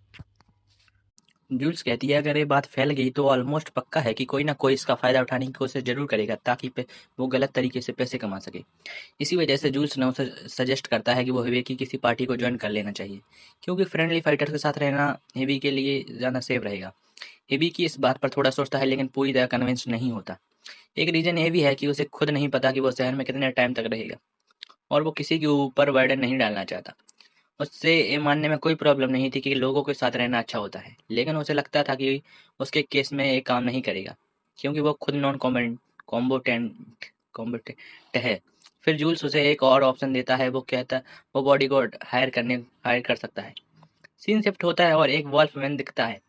जूल्स कहती है अगर ये बात फैल गई तो ऑलमोस्ट पक्का है कि कोई ना कोई इसका फ़ायदा उठाने की कोशिश ज़रूर करेगा ताकि वो गलत तरीके से पैसे कमा सके। इसी वजह से जूल्स ने उसे सजेस्ट करता है कि वो हिबी की किसी पार्टी को ज्वाइन कर लेना चाहिए, क्योंकि फ्रेंडली फाइटर के साथ रहना हिबी के लिए ज़्यादा सेफ रहेगा। हिबी की इस बात पर थोड़ा सोचता है लेकिन पूरी तरह कन्विंस नहीं होता। एक रीज़न ये भी है कि उसे खुद नहीं पता कि वो शहर में कितने टाइम तक रहेगा और वो किसी के ऊपर बर्डन नहीं डालना चाहता। उससे ये मानने में कोई प्रॉब्लम नहीं थी कि लोगों के साथ रहना अच्छा होता है, लेकिन उसे लगता था कि उसके केस में ये काम नहीं करेगा, क्योंकि वो खुद नॉन कॉम्बोटेंट कॉम्बोटेंट है। फिर जूल्स उसे एक और ऑप्शन देता है, वो कहता वो बॉडीगार्ड हायर कर सकता है। सीन शिफ्ट होता है और एक वॉल्फमैन दिखता है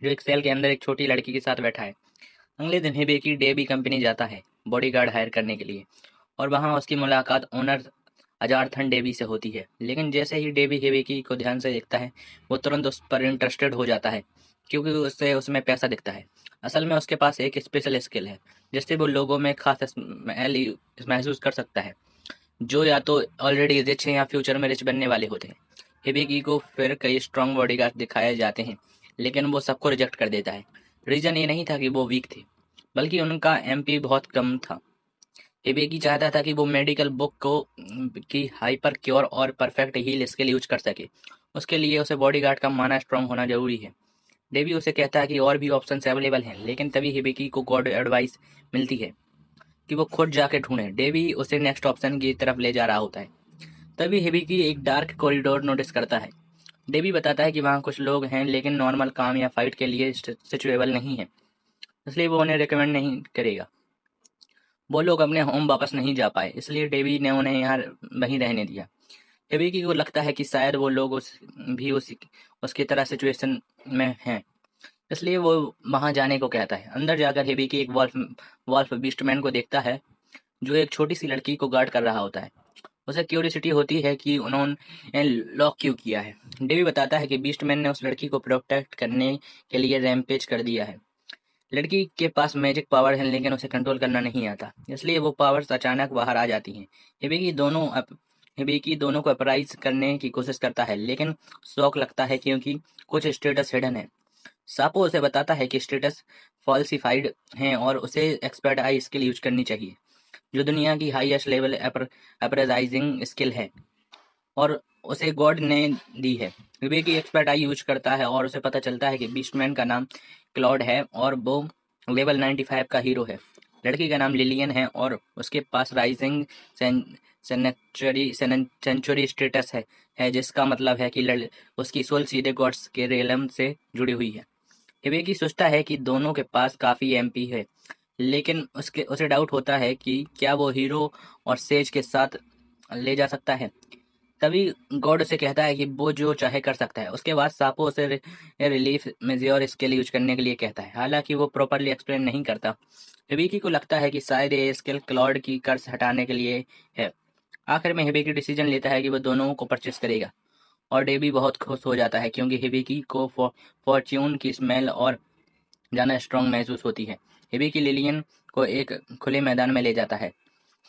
जो एक सेल के अंदर एक छोटी लड़की के साथ बैठा है। अगले दिन हिबेकी डेबी कंपनी जाता है बॉडीगार्ड हायर करने के लिए, और वहाँ उसकी मुलाकात ओनर अजारथन डेवी से होती है। लेकिन जैसे ही डेवी हिबेकी को ध्यान से देखता है, वो तुरंत उस पर इंटरेस्टेड हो जाता है, क्योंकि उससे उसमें पैसा दिखता है। असल में उसके पास एक स्पेशल स्किल है जिससे वो लोगों में खास स्मेल महसूस कर सकता है, जो या तो ऑलरेडी रिच हैं या फ्यूचर में रिच बनने वाले होते हैं। हिबेकी को फिर कई स्ट्रॉन्ग बॉडीगार्ड दिखाए जाते हैं, लेकिन वो सबको रिजेक्ट कर देता है। रीजन ये नहीं था कि वो वीक थे, बल्कि उनका एमपी बहुत कम था। हिबेकी चाहता था कि वो मेडिकल बुक को की हाइपर क्योर और परफेक्ट हील स्किल यूज कर सके। उसके लिए उसे बॉडीगार्ड का माना स्ट्रांग होना जरूरी है। डेवी उसे कहता है कि और भी ऑप्शंस अवेलेबल हैं, लेकिन तभी हिबेकी को गॉड एडवाइस मिलती है कि वो खुद जाके ढूंढे। डेवी उसे नेक्स्ट ऑप्शन की तरफ ले जा रहा होता है। तभी हिबेकी एक डार्क कॉरिडोर नोटिस करता है। डेवी बताता है कि वहाँ कुछ लोग हैं लेकिन नॉर्मल काम या फाइट के लिए सिचुएबल नहीं है, इसलिए वो उन्हें रिकमेंड नहीं करेगा। वो लोग अपने होम वापस नहीं जा पाए, इसलिए डेवी ने उन्हें यहाँ वहीं रहने दिया। हिबेकी को लगता है कि शायद वो लोग उसकी तरह सिचुएशन में हैं, इसलिए वो वहां जाने को कहता है। अंदर जाकर हिबेकी एक वॉल्फ बीस्टमैन को देखता है जो एक छोटी सी लड़की को गार्ड कर रहा होता है। उसे क्यूरियोसिटी होती है कि उन्होंने लॉक क्यों किया है। डेवी बताता है कि बीस्टमैन ने उस लड़की को प्रोटेक्ट करने के लिए रैम्पेज कर दिया है। लड़की के पास मैजिक पावर है लेकिन उसे कंट्रोल करना नहीं आता, इसलिए वो पावर्स अचानक बाहर आ जाती हैं। हिबिकी दोनों अप, हिबिकी दोनों को अपराइज करने की कोशिश करता है, लेकिन शौक लगता है क्योंकि कुछ स्टेटस हिडन है। सापो उसे बताता है कि स्टेटस फॉल्सिफाइड हैं और उसे एक्सपर्ट आई स्किल यूज करनी चाहिए, जो दुनिया की हाईएस्ट लेवल अप्रेजाइजिंग स्किल है और उसे गॉड ने दी है। विवेकी एक्सपर्ट आई यूज करता है और उसे पता चलता है कि बीस्टमैन का नाम क्लॉड है और वो लेवल 95 का हीरो है। लड़की का नाम लिलियन है और उसके पास राइजिंग सेंचुरी स्टेटस है जिसका मतलब है कि उसकी सोल सीधे गॉड्स के रेलम से जुड़ी हुई है। हिबेकी सोचता है कि दोनों के पास काफी एमपी है, लेकिन उसे डाउट होता है कि क्या वो हीरो और सेज के साथ ले जा सकता है। तभी गॉड उसे कहता है कि वो जो चाहे कर सकता है। उसके बाद सापो उसे रिलीफ मेजियोर स्किल यूज करने के लिए कहता है, हालांकि वो प्रॉपरली एक्सप्लेन नहीं करता। हिबिकी को लगता है कि शायद ये स्किल क्लॉड की कर्ज हटाने के लिए है। आखिर में हिबिकी डिसीजन लेता है कि वो दोनों को परचेस करेगा, और डेबी बहुत खुश हो जाता है क्योंकि हिबिकी को फॉर्च्यून की स्मेल और ज्यादा स्ट्रांग महसूस होती है। हिबिकी लिलियन को एक खुले मैदान में ले जाता है।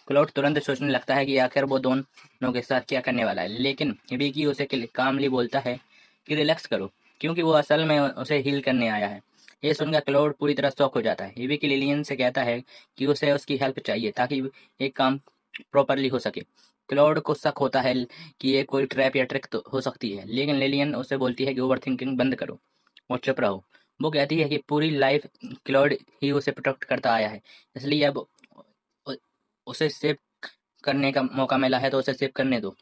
क्लाउड तुरंत सोचने लगता है कि आखिर वो दोनों के साथ क्या करने वाला है, लेकिन हिबिकी उसे कामली बोलता है कि रिलैक्स करो, क्योंकि वो असल में उसे हील करने आया है। ये सुनकर क्लाउड पूरी तरह शॉक हो जाता है। हिबिकी लिलियन से कहता है कि उसे उसकी हेल्प चाहिए ताकि एक काम प्रॉपरली हो सके। क्लाउड को शक होता है कि ये कोई ट्रैप या ट्रिक तो हो सकती है, लेकिन लिलियन उसे बोलती है कि ओवर थिंकिंग बंद करो और चुप रहो। वो कहती है कि पूरी लाइफ क्लाउड ही उसे प्रोटेक्ट करता आया है, इसलिए अब उ- उसे सेव करने का मौका मिला है तो उसे सेव करने दो।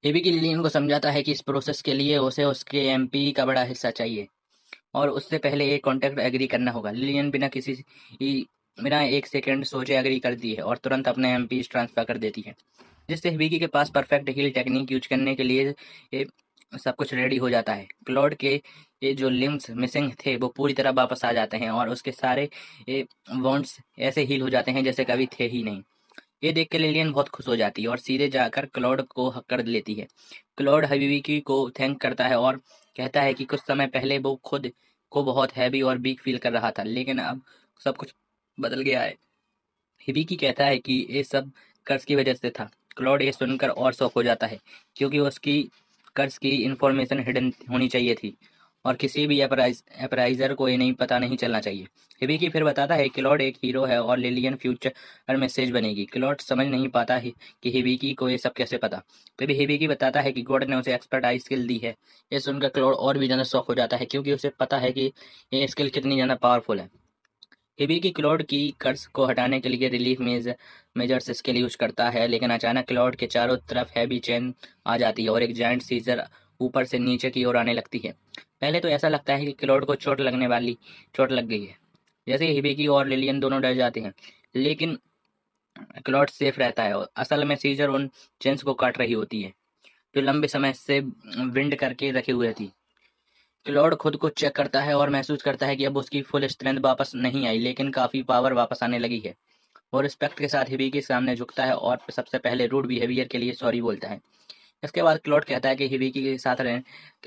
एबीकी लिलियन को समझाता है कि इस प्रोसेस के लिए उसे उसके एमपी का बड़ा हिस्सा चाहिए और उससे पहले एक कॉन्ट्रैक्ट एग्री करना होगा। लिलियन बिना एक सेकंड सोचे एग्री करती है और तुरंत अपने एमपी ट्रांसफर कर देती है, जिससे हिबिकी के पास परफेक्ट हील टेक्निक यूज करने के लिए ये सब कुछ रेडी हो जाता है। क्लॉड के ये जो लिम्स मिसिंग थे वो पूरी तरह वापस आ जाते हैं और उसके सारे ये वॉन्ट्स ऐसे हील हो जाते हैं जैसे कभी थे ही नहीं। ये देख के लिलियन बहुत खुश हो जाती है और सीधे जाकर क्लॉड को हक कर लेती है। क्लॉड हबीबी को थैंक करता है और कहता है कि कुछ समय पहले वो खुद को बहुत हैवी और वीक फील कर रहा था, लेकिन अब सब कुछ बदल गया है। हिबिकी कहता है कि ये सब कर्ज की वजह से था। क्लॉड ये सुनकर और शॉक हो जाता है, क्योंकि उसकी कर्ज की इंफॉर्मेशन हिडन होनी चाहिए थी और किसी भी अप्राइजर को ये नहीं पता नहीं चलना चाहिए। हिबिकी फिर बताता है कि क्लॉड एक हीरो है और लिलियन फ्यूचर में सेज बनेगी। क्लॉड समझ नहीं पाता है कि हिबिकी को ये सब कैसे पता। तभी हिबिकी बताता है कि गॉड ने उसे एक्सपर्टाइज स्किल दी है। ये सुनकर क्लॉड और भी ज्यादा शॉक हो जाता है, क्योंकि उसे पता है कि ये स्किल कितनी ज्यादा पावरफुल है। हिबिकी क्लॉड की कर्ज को हटाने के लिए रिलीफ मेजर्स इसके लिए यूज करता है, लेकिन अचानक क्लॉड के चारों तरफ हैवी चेन आ जाती है और एक जायंट सीजर ऊपर से नीचे की ओर आने लगती है। पहले तो ऐसा लगता है कि क्लॉड को चोट लग गई है। जैसे ही हिबिकी और लिलियन दोनों डर जाते हैं, लेकिन क्लॉड सेफ रहता है और असल में सीजर उन चेन्स को काट रही होती है जो लंबे समय से विंड करके रखे हुए थी। क्लॉड खुद को चेक करता है और महसूस करता है कि अब उसकी फुल स्ट्रेंथ वापस नहीं आई, लेकिन काफी पावर वापस आने लगी है। वो रिस्पेक्ट के साथ हिबी के सामने झुकता है और सबसे पहले रूड बिहेवियर के लिए सॉरी बोलता है। इसके बाद क्लॉड कहता है कि हिबिकी के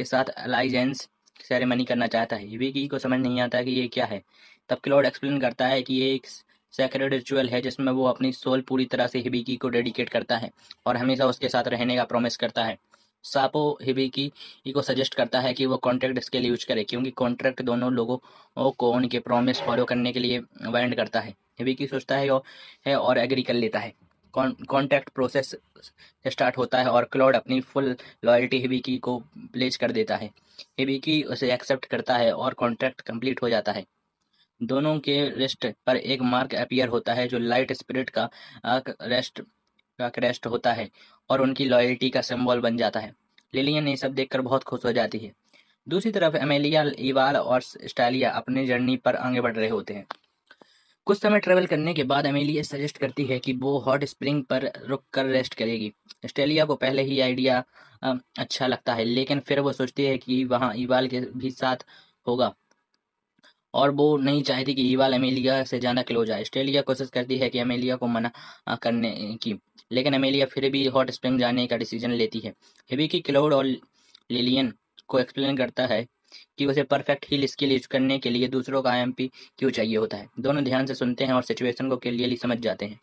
साथ अलाइजेंस सेरेमनी करना चाहता है। हिबिकी को समझ नहीं आता कि ये क्या है। तब क्लॉड एक्सप्लेन करता है कि ये एक सैक्रेड रिचुअल है जिसमें वो अपनी सोल पूरी तरह से हिबिकी को डेडिकेट करता है और हमेशा उसके साथ रहने का प्रॉमिस करता है। सापो हिबिकी को सजेस्ट करता है कि वो कॉन्ट्रैक्ट इसके लिए यूज करे, क्योंकि कॉन्ट्रैक्ट दोनों लोगों को उनके प्रॉमिस फॉलो करने के लिए बाइंड करता है। हिबिकी सोचता है और एग्री कर लेता है। कॉन्ट्रैक्ट प्रोसेस स्टार्ट होता है और क्लॉड अपनी फुल लॉयल्टी हिबिकी को प्लेस कर देता है। हिबिकी उसे एक्सेप्ट करता है और कॉन्ट्रैक्ट कंप्लीट हो जाता है। दोनों के रिस्ट पर एक मार्क अपीयर होता है जो लाइट स्पिरिट का रेस्ट क्रेस्ट होता है और उनकी लॉयल्टी का सिंबल बन जाता है। लिलियन ये सब देखकर बहुत खुश हो जाती है। दूसरी तरफ एमेलिया, इवाल और स्टालिया अपनी जर्नी पर आगे बढ़ रहे होते हैं। कुछ समय ट्रेवल करने के बाद एमेलिया सजेस्ट करती है कि वो हॉट स्प्रिंग पर रुक कर रेस्ट करेगी। स्टेलिया को पहले ही आइडिया अच्छा लगता है, लेकिन फिर वो सोचती है कि वहाँ इवाल के भी साथ होगा और वो नहीं चाहती कि इवाल एमेलिया से ज्यादा क्लोज आए। स्टेलिया कोशिश करती है कि एमेलिया को मना करने की, लेकिन एमेलिया फिर भी हॉट स्प्रिंग जाने का डिसीजन लेती है। हिबिकी क्लाउड और लिलियन को एक्सप्लेन करता है कि उसे परफेक्ट हील स्किल यूज करने के लिए दूसरों का आईएमपी क्यों चाहिए होता है। दोनों ध्यान से सुनते हैं और सिचुएशन को क्लियरली समझ जाते हैं।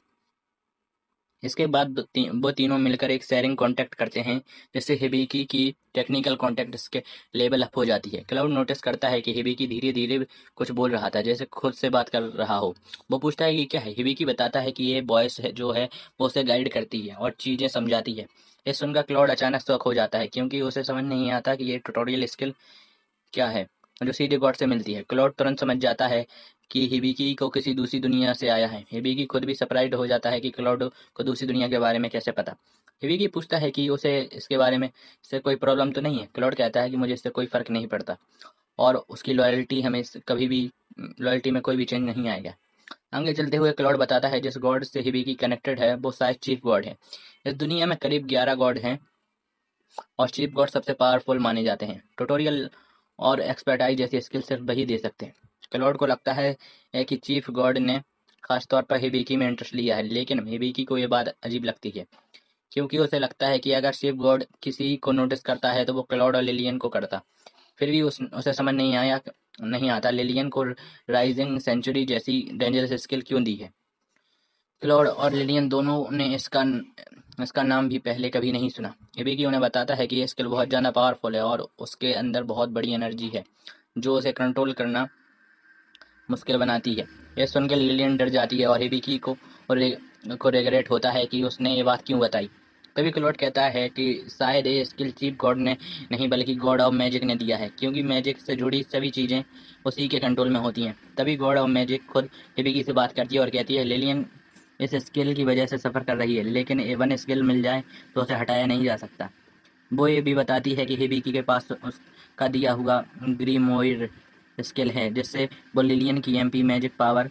इसके बाद वो तीनों मिलकर एक शेयरिंग कॉन्टैक्ट करते हैं, जिससे हिबिकी की टेक्निकल कॉन्टैक्ट के लेवल अप हो जाती है। क्लाउड नोटिस करता है कि हिबिकी धीरे धीरे कुछ बोल रहा था, जैसे खुद से बात कर रहा हो। वो पूछता है कि क्या है। हिबिकी बताता है कि ये वॉइस है जो है वो उसे गाइड करती है और चीजें समझाती है। ये सुनकर क्लाउड अचानक शॉक हो जाता है, क्योंकि उसे समझ नहीं आता कि ये ट्यूटोरियल स्किल क्या है जो सीधे गॉड से मिलती है। क्लॉड तुरंत समझ जाता है कि हिबिकी को किसी दूसरी दुनिया से आया है। हिबिकी खुद भी सरप्राइज हो जाता है कि क्लॉड को दूसरी दुनिया के बारे में कैसे पता। हिबिकी पूछता है कि उसे इसके बारे में से कोई प्रॉब्लम तो नहीं है। क्लॉड कहता है कि मुझे इससे कोई फर्क नहीं पड़ता और उसकी लॉयल्टी हमें कभी भी लॉयल्टी में कोई भी चेंज नहीं आएगा। आगे चलते हुए क्लॉड बताता है जिस गॉड से हिबिकी कनेक्टेड है वो शायद चीफ गॉड है। इस दुनिया में करीब 11 गॉड हैं और चीफ गॉड सबसे पावरफुल माने जाते हैं। ट्यूटोरियल और एक्सपर्टाइज जैसी स्किल सिर्फ वही दे सकते हैं। क्लॉड को लगता है कि चीफ गॉड ने खासतौर पर हिबिकी में इंटरेस्ट लिया है, लेकिन हिबिकी को ये बात अजीब लगती है, क्योंकि उसे लगता है कि अगर चीफ गॉड किसी को नोटिस करता है तो वो क्लॉड और लिलियन को करता। फिर भी उसे समझ नहीं आता लिलियन को राइजिंग सेंचुरी जैसी डेंजरस स्किल क्यों दी है। क्लॉड और लिलियन दोनों ने इसका नाम भी पहले कभी नहीं सुना। हिबिकी उन्हें बताता है कि ये स्किल बहुत ज़्यादा पावरफुल है और उसके अंदर बहुत बड़ी एनर्जी है जो उसे कंट्रोल करना मुश्किल बनाती है। यह सुनकर लिलियन डर जाती है और हिबिकी को रिग्रेट होता है कि उसने ये बात क्यों बताई। तभी क्लॉड कहता है कि शायद ये स्किल चीफ गॉड ने नहीं बल्कि गॉड ऑफ मैजिक ने दिया है, क्योंकि मैजिक से जुड़ी सभी चीज़ें उसी के कंट्रोल में होती हैं। तभी गॉड ऑफ मैजिक खुद हिबिकी से बात करती है और कहती है लिलियन इस स्किल की वजह से सफ़र कर रही है, लेकिन एवन स्किल मिल जाए तो उसे हटाया नहीं जा सकता। वो ये भी बताती है कि हिबिकी के पास उसका दिया हुआ ग्रीमोइर स्किल है, जिससे वो लिलियन की एमपी मैजिक पावर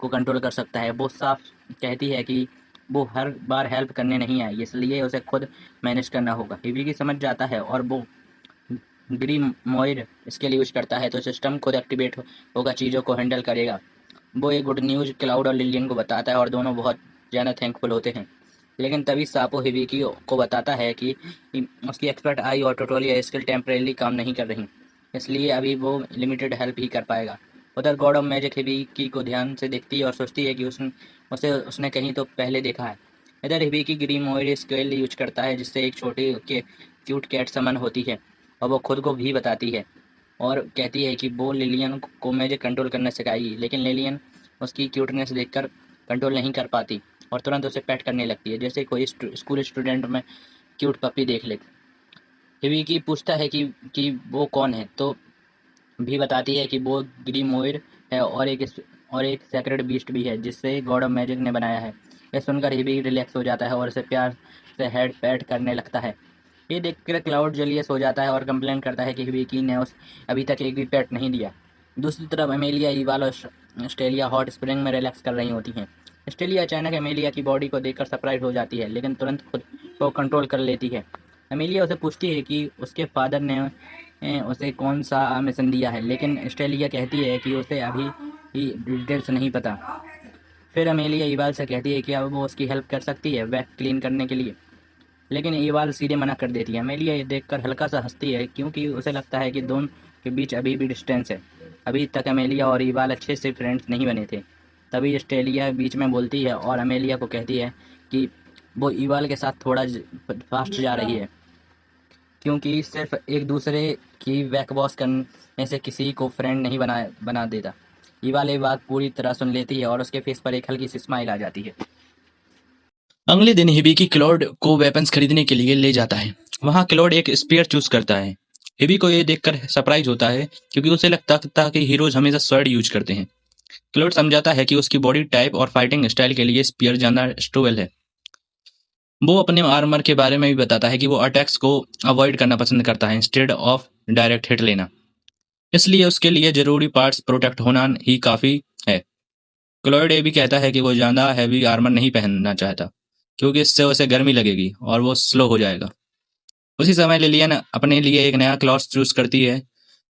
को कंट्रोल कर सकता है। वो साफ कहती है कि वो हर बार हेल्प करने नहीं आई, इसलिए उसे खुद मैनेज करना होगा। हिबिकी समझ जाता है और वो ग्रीमोइर स्किल यूज करता है तो सिस्टम खुद एक्टिवेट होगा, चीज़ों को हैंडल करेगा। वो एक गुड न्यूज़ क्लाउड और लिलियन को बताता है और दोनों बहुत ज़्यादा थैंकफुल होते हैं। लेकिन तभी सापो हिबिकी को बताता है कि उसकी एक्सपर्ट आई और ट्यूटोरियल स्किल टेम्परेली काम नहीं कर रही, इसलिए अभी वो लिमिटेड हेल्प ही कर पाएगा। उधर गॉड ऑफ मैजिक हिबिकी को ध्यान से देखती है और सोचती है कि उसने कहीं तो पहले देखा है। इधर हिबिकी ग्रीमोयर स्केल यूज करता है जिससे एक छोटी के क्यूट कैट समन होती है और वो खुद को भी बताती है और कहती है कि वो लिलियन को मैजिक कंट्रोल करना सिखाएगी, लेकिन लिलियन उसकी क्यूटनेस देखकर कंट्रोल नहीं कर पाती और तुरंत उसे पेट करने लगती है जैसे कोई स्कूल स्टूडेंट में क्यूट पपी देख ले। हिबिकी पूछता है कि वो कौन है, तो भी बताती है कि वो ग्रीमोयर है और एक सेक्रेड बीस्ट भी है जिससे गॉड ऑफ मैजिक ने बनाया है। यह सुनकर हिबी रिलैक्स हो जाता है और उसे प्यार से हेड पैट करने लगता है। ये देखकर क्लाउड जलियस हो जाता है और कंप्लेन करता है कि हिबिकी ने उस अभी तक एक भी पेट नहीं दिया। दूसरी तरफ अमेलिया, इवाल और ऑस्ट्रेलिया हॉट स्प्रिंग में रिलैक्स कर रही होती हैं। ऑस्ट्रेलिया अचानक अमेलिया की बॉडी को देखकर सरप्राइज हो जाती है, लेकिन तुरंत खुद को कंट्रोल कर लेती है। अमेलिया उसे पूछती है कि उसके फादर ने उसे कौन सा मिशन दिया है, लेकिन ऑस्ट्रेलिया कहती है कि उसे अभी ही डिटेल्स नहीं पता। फिर अमेलिया इवाल से कहती है कि अब वो उसकी हेल्प कर सकती है वैक क्लीन करने के लिए, लेकिन इवाल सीधे मना कर देती है। अमेलिया ये देखकर हल्का सा हंसती है क्योंकि उसे लगता है कि दोनों के बीच अभी भी डिस्टेंस है। अभी तक अमेलिया और इवाल अच्छे से फ्रेंड्स नहीं बने थे। तभी ऑस्ट्रेलिया बीच में बोलती है और अमेलिया को कहती है कि वो इवाल के साथ थोड़ा फास्ट जा रही है क्योंकि सिर्फ एक दूसरे की वैक वॉश करने से किसी को फ्रेंड नहीं बना देता। इवाल ये बात पूरी तरह सुन लेती है और उसके फेस पर एक हल्की सी स्माइल आ जाती है। अगले दिन हिबिकी क्लॉड को वेपन्स खरीदने के लिए ले जाता है। वहां क्लॉड एक स्पीयर चूज करता है। हिबी को ये देखकर सरप्राइज होता है क्योंकि उसे लगता था कि हीरोज हमेशा स्वर्ड यूज करते हैं। क्लॉड समझाता है कि उसकी बॉडी टाइप और फाइटिंग स्टाइल के लिए स्पीयर ज्यादा स्टोवेल है। वो अपने आर्मर के बारे में भी बताता है कि वो अटैक्स को अवॉइड करना पसंद करता है इंस्टेड ऑफ डायरेक्ट हिट लेना, इसलिए उसके लिए जरूरी पार्ट्स प्रोटेक्ट होना ही काफी है। क्लॉड ये भी कहता है कि वो ज्यादा हैवी आर्मर नहीं पहनना चाहता क्योंकि इससे उसे गर्मी लगेगी और वो स्लो हो जाएगा। उसी समय लिलियन अपने लिए एक नया क्लॉथ चूज करती है।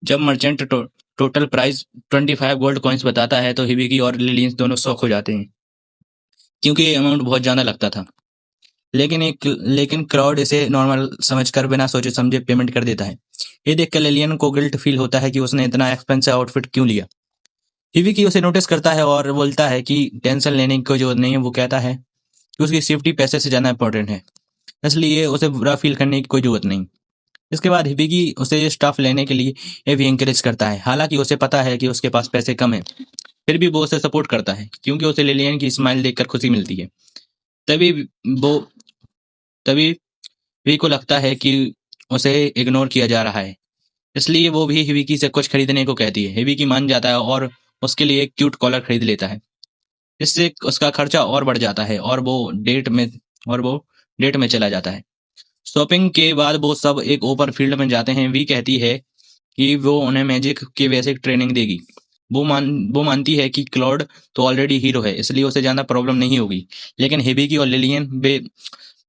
जब merchant total price 25 gold coins बताता है तो हिबिकी और लिलियन दोनों शॉक हो जाते हैं क्योंकि ये अमाउंट बहुत ज्यादा लगता था। लेकिन क्राउड इसे नॉर्मल समझकर बिना सोचे समझे पेमेंट कर देता है। ये देखकर लिलियन को गिल्ट फील होता है कि उसने इतना एक्सपेंसिव आउटफिट क्यों लिया। हिबिकी उसे नोटिस करता है और बोलता है कि टेंशन लेने की कोई जरूरत नहीं है। वो कहता है कि उसकी सेफ्टी पैसे से ज्यादा इंपॉर्टेंट है, इसलिए उसे बुरा फील करने की कोई जरूरत नहीं। इसके बाद हिबिकी उसे स्टाफ लेने के लिए ये भी इंकरेज करता है। हालांकि उसे पता है कि उसके पास पैसे कम है, फिर भी वो उसे सपोर्ट करता है क्योंकि उसे लिलियन की स्माइल देखकर खुशी मिलती है। तभी वो तभी वी को लगता है कि उसे इग्नोर किया जा रहा है, इसलिए वो भी हिबिकी से कुछ खरीदने को कहती है। हिबिकी मान जाता है और उसके लिए एक क्यूट कॉलर खरीद लेता है। इससे उसका खर्चा और बढ़ जाता है और वो डेट में चला जाता है। शॉपिंग के बाद वो सब एक ओपन फील्ड में जाते हैं। वी कहती है कि वो उन्हें मैजिक की बेसिक ट्रेनिंग देगी। वो मानती है कि क्लॉड तो ऑलरेडी हीरो है, इसलिए उसे ज्यादा प्रॉब्लम नहीं होगी। लेकिन हिबिकी और लिलियन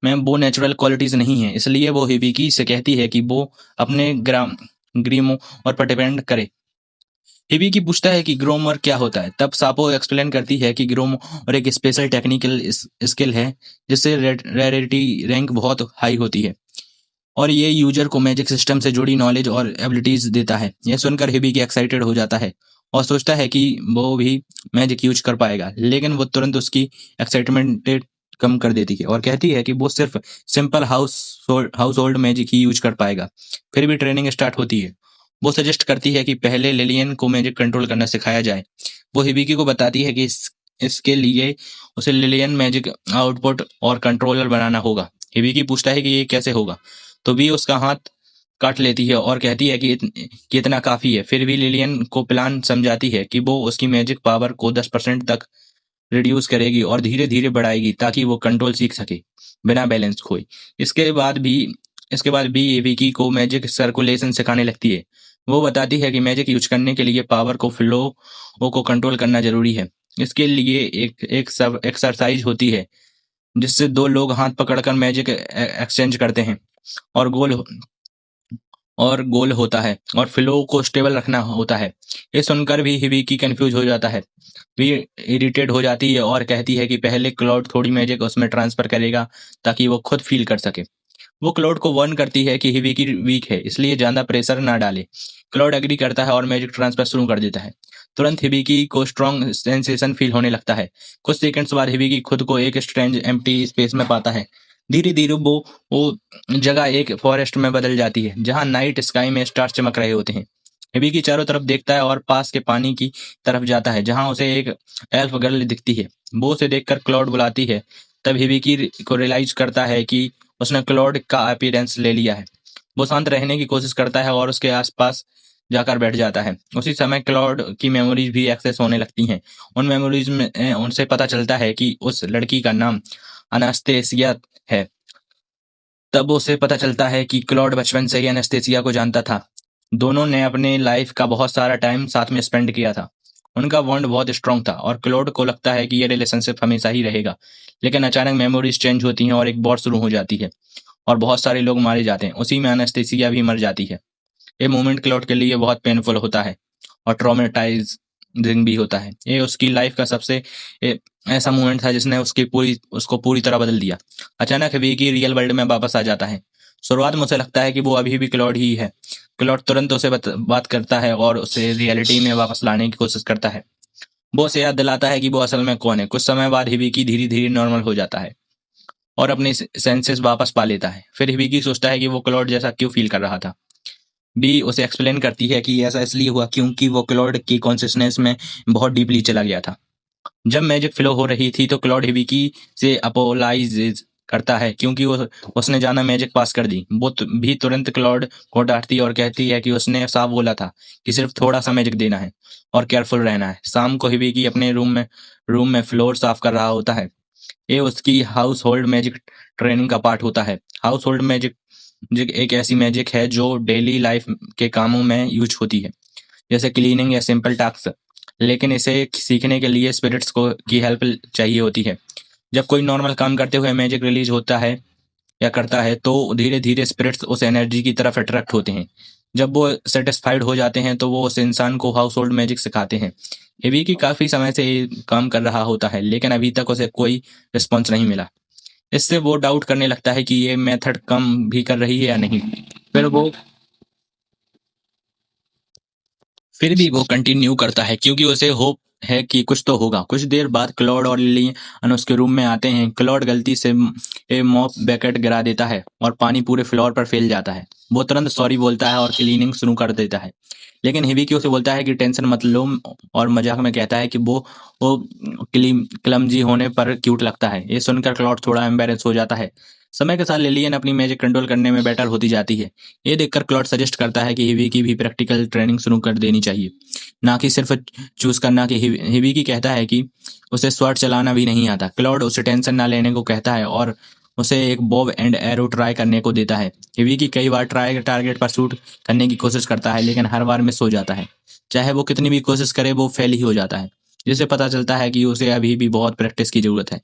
में वो नेचुरल क्वालिटीज नहीं है, इसलिए वो हिबिकी से कहती है कि वो अपने ग्रीमो और पर डिपेंड करे। हिबिकी पूछता है कि ग्रोमर क्या होता है। तब सापो एक्सप्लेन करती है कि ग्रोम और एक स्पेशल टेक्निकल स्किल है जिससे रेयरिटी रैंक बहुत हाई होती है और ये यूजर को मैजिक सिस्टम से जुड़ी नॉलेज और एबिलिटीज देता है। यह सुनकर हिबिकी एक्साइटेड हो जाता है और सोचता है कि वो भी मैजिक यूज कर पाएगा, लेकिन वो तुरंत उसकी एक्साइटमेंट कम कर देती है और कहती है कि वो सिर्फ सिंपल हाउस होल्ड मैजिक ही यूज कर पाएगा। फिर भी ट्रेनिंग स्टार्ट होती है। वो सजेस्ट करती है कि पहले लिलियन को मैजिक कंट्रोल करना सिखाया जाए। वो हिबिकी को बताती है कि इसके लिए उसे लिलियन मैजिक आउटपुट और कंट्रोलर बनाना होगा। हिबिकी पूछता है कि ये कैसे होगा, तो भी उसका हाथ काट लेती है और कहती है कि इतना काफी है। फिर भी लिलियन को प्लान समझाती है कि वो उसकी मैजिक पावर को 10% तक रिड्यूस करेगी और धीरे धीरे बढ़ाएगी ताकि वो कंट्रोल सीख सके बिना बैलेंस खोए। इसके बाद भी एबीकी को मैजिक सर्कुलेशन सिखाने लगती है। वो बताती है कि मैजिक यूज करने के लिए पावर को फ्लो को कंट्रोल करना जरूरी है। इसके लिए एक सब एक्सरसाइज होती है जिससे दो लोग हाथ पकड़कर मैजिक एक्सचेंज करते हैं और गोल होता है और फ्लो को स्टेबल रखना होता है। ये सुनकर भी हिबिकी कंफ्यूज हो जाता है। भी इरिटेट हो जाती है और कहती है कि पहले क्लाउड थोड़ी मैजिक उसमें ट्रांसफर करेगा ताकि वो खुद फील कर सके। वो क्लॉड को वार्न करती है कि हिबिकी वीक है, इसलिए ज्यादा प्रेशर ना डाले। क्लॉड एग्री करता है और मैजिक ट्रांसफर शुरू कर देता है। तुरंत हिबिकी को स्ट्रॉन्ग सेंसेशन फील होने लगता है। कुछ सेकंड्स बाद हिबिकी खुद को एक स्ट्रेंज एम्प्टी स्पेस में पाता है। धीरे धीरे वो जगह एक फॉरेस्ट में बदल जाती है, जहां नाइट स्काई में स्टार चमक रहे होते हैं। हिबिकी चारों तरफ देखता है और पास के पानी की तरफ जाता है, जहां उसे एक एल्फ गर्ल दिखती है। वो उसे देखकर क्लॉड बुलाती है। तब हिबिकी को रियलाइज करता है कि उसने क्लॉड का अपीयरेंस ले लिया है। वो शांत रहने की कोशिश करता है और उसके आसपास जाकर बैठ जाता है। उसी समय क्लॉड की मेमोरीज भी एक्सेस होने लगती हैं। उन मेमोरीज में उनसे पता चलता है कि उस लड़की का नाम अनास्तेसिया है। तब उसे पता चलता है कि क्लॉड बचपन से ही एनेस्थेसिया को जानता था। दोनों ने अपने लाइफ का बहुत सारा टाइम साथ में स्पेंड किया था। उनका बॉन्ड बहुत स्ट्रांग था और क्लॉड को लगता है कि ये रिलेशनशिप हमेशा ही रहेगा। लेकिन अचानक मेमोरीज चेंज होती हैं और एक वॉर शुरू हो जाती है और बहुत सारे लोग मारे जाते हैं। उसी में एनेस्थेसिया भी मर जाती है। ये मोमेंट क्लॉड के लिए बहुत पेनफुल होता है और ट्रॉमेटाइजिंग भी होता है। ये उसकी लाइफ का सबसे ऐसा मोमेंट था जिसने उसको पूरी तरह बदल दिया। अचानक विकी रियल वर्ल्ड में वापस आ जाता है। शुरुआत में उसे लगता है कि वो अभी भी क्लॉड ही है। क्लॉड तुरंत उसे बात करता है और उसे रियलिटी में वापस लाने की कोशिश करता है। वो उसे याद दिलाता है कि वो असल में कौन है। कुछ समय बाद हिबिकी धीरे धीरे नॉर्मल हो जाता है और अपने सेंसेस वापस पा लेता है। फिर हिबिकी सोचता है कि वो क्लॉड जैसा क्यों फील कर रहा था। बी उसे एक्सप्लेन करती है कि ऐसा इसलिए हुआ क्योंकि वो क्लॉड की कॉन्शियसनेस में बहुत डीपली चला गया था। जब मैजिक फ्लो हो रही थी तो क्लॉड हिबिकी से अपोलाइज करता है क्योंकि उसने जाना मैजिक पास कर दी। वो भी तुरंत क्लॉड को डांटती है और कहती है कि उसने साफ बोला था कि सिर्फ थोड़ा सा मैजिक देना है और केयरफुल रहना है। शाम को हिबिकी अपने रूम में फ्लोर साफ कर रहा होता है। ये उसकी हाउस होल्ड मैजिक ट्रेनिंग का पार्ट होता है। हाउस होल्ड मैजिक एक ऐसी मैजिक है जो डेली लाइफ के कामों में यूज होती है, जैसे क्लीनिंग या सिंपल टास्क। लेकिन इसे सीखने के लिए स्पिरिट्स को की हेल्प चाहिए होती है। जब कोई नॉर्मल काम करते हुए मैजिक रिलीज होता है या करता है तो धीरे धीरे स्पिरिट्स उस एनर्जी की तरफ अट्रैक्ट होते हैं। जब वो सेटिस्फाइड हो जाते हैं तो वो उस इंसान को हाउस होल्ड मैजिक सिखाते हैं। हेवी की काफी समय से ये काम कर रहा होता है लेकिन अभी तक उसे कोई रिस्पॉन्स नहीं मिला। इससे वो डाउट करने लगता है कि ये मेथड कम भी कर रही है या नहीं। फिर वो फिर भी वो कंटिन्यू करता है क्योंकि उसे होप है कि कुछ तो होगा। कुछ देर बाद क्लॉड और लिलियन उसके रूम में आते हैं। क्लॉड गलती से मॉप बकेट गिरा देता है और पानी पूरे फ्लोर पर फैल जाता है। वो तुरंत सॉरी बोलता है और क्लीनिंग शुरू कर देता है। लेकिन हिबिकी उसे बोलता है कि टेंशन मत लो और मजाक में कहता है कि वो क्लमजी होने पर क्यूट लगता है। ये सुनकर क्लॉड थोड़ा एम्बेरेस हो जाता है। समय के साथ लिलियन अपनी मैजिक कंट्रोल करने में बेटर होती जाती है। ये देखकर क्लॉड सजेस्ट करता है कि हिबी की भी प्रैक्टिकल ट्रेनिंग शुरू कर देनी चाहिए, ना कि सिर्फ चूज करना। कि हिबी की कहता है कि उसे स्वॉर्ड चलाना भी नहीं आता। क्लॉड उसे टेंशन ना लेने को कहता है और उसे एक बॉब एंड एरो ट्राई करने को देता है। हिबी की कई बार ट्राई टारगेट पर शूट करने की कोशिश करता है लेकिन हर बार मिस हो जाता है। चाहे वो कितनी भी कोशिश करे वो फेल ही हो जाता है, जिससे पता चलता है कि उसे अभी भी बहुत प्रैक्टिस की जरूरत है।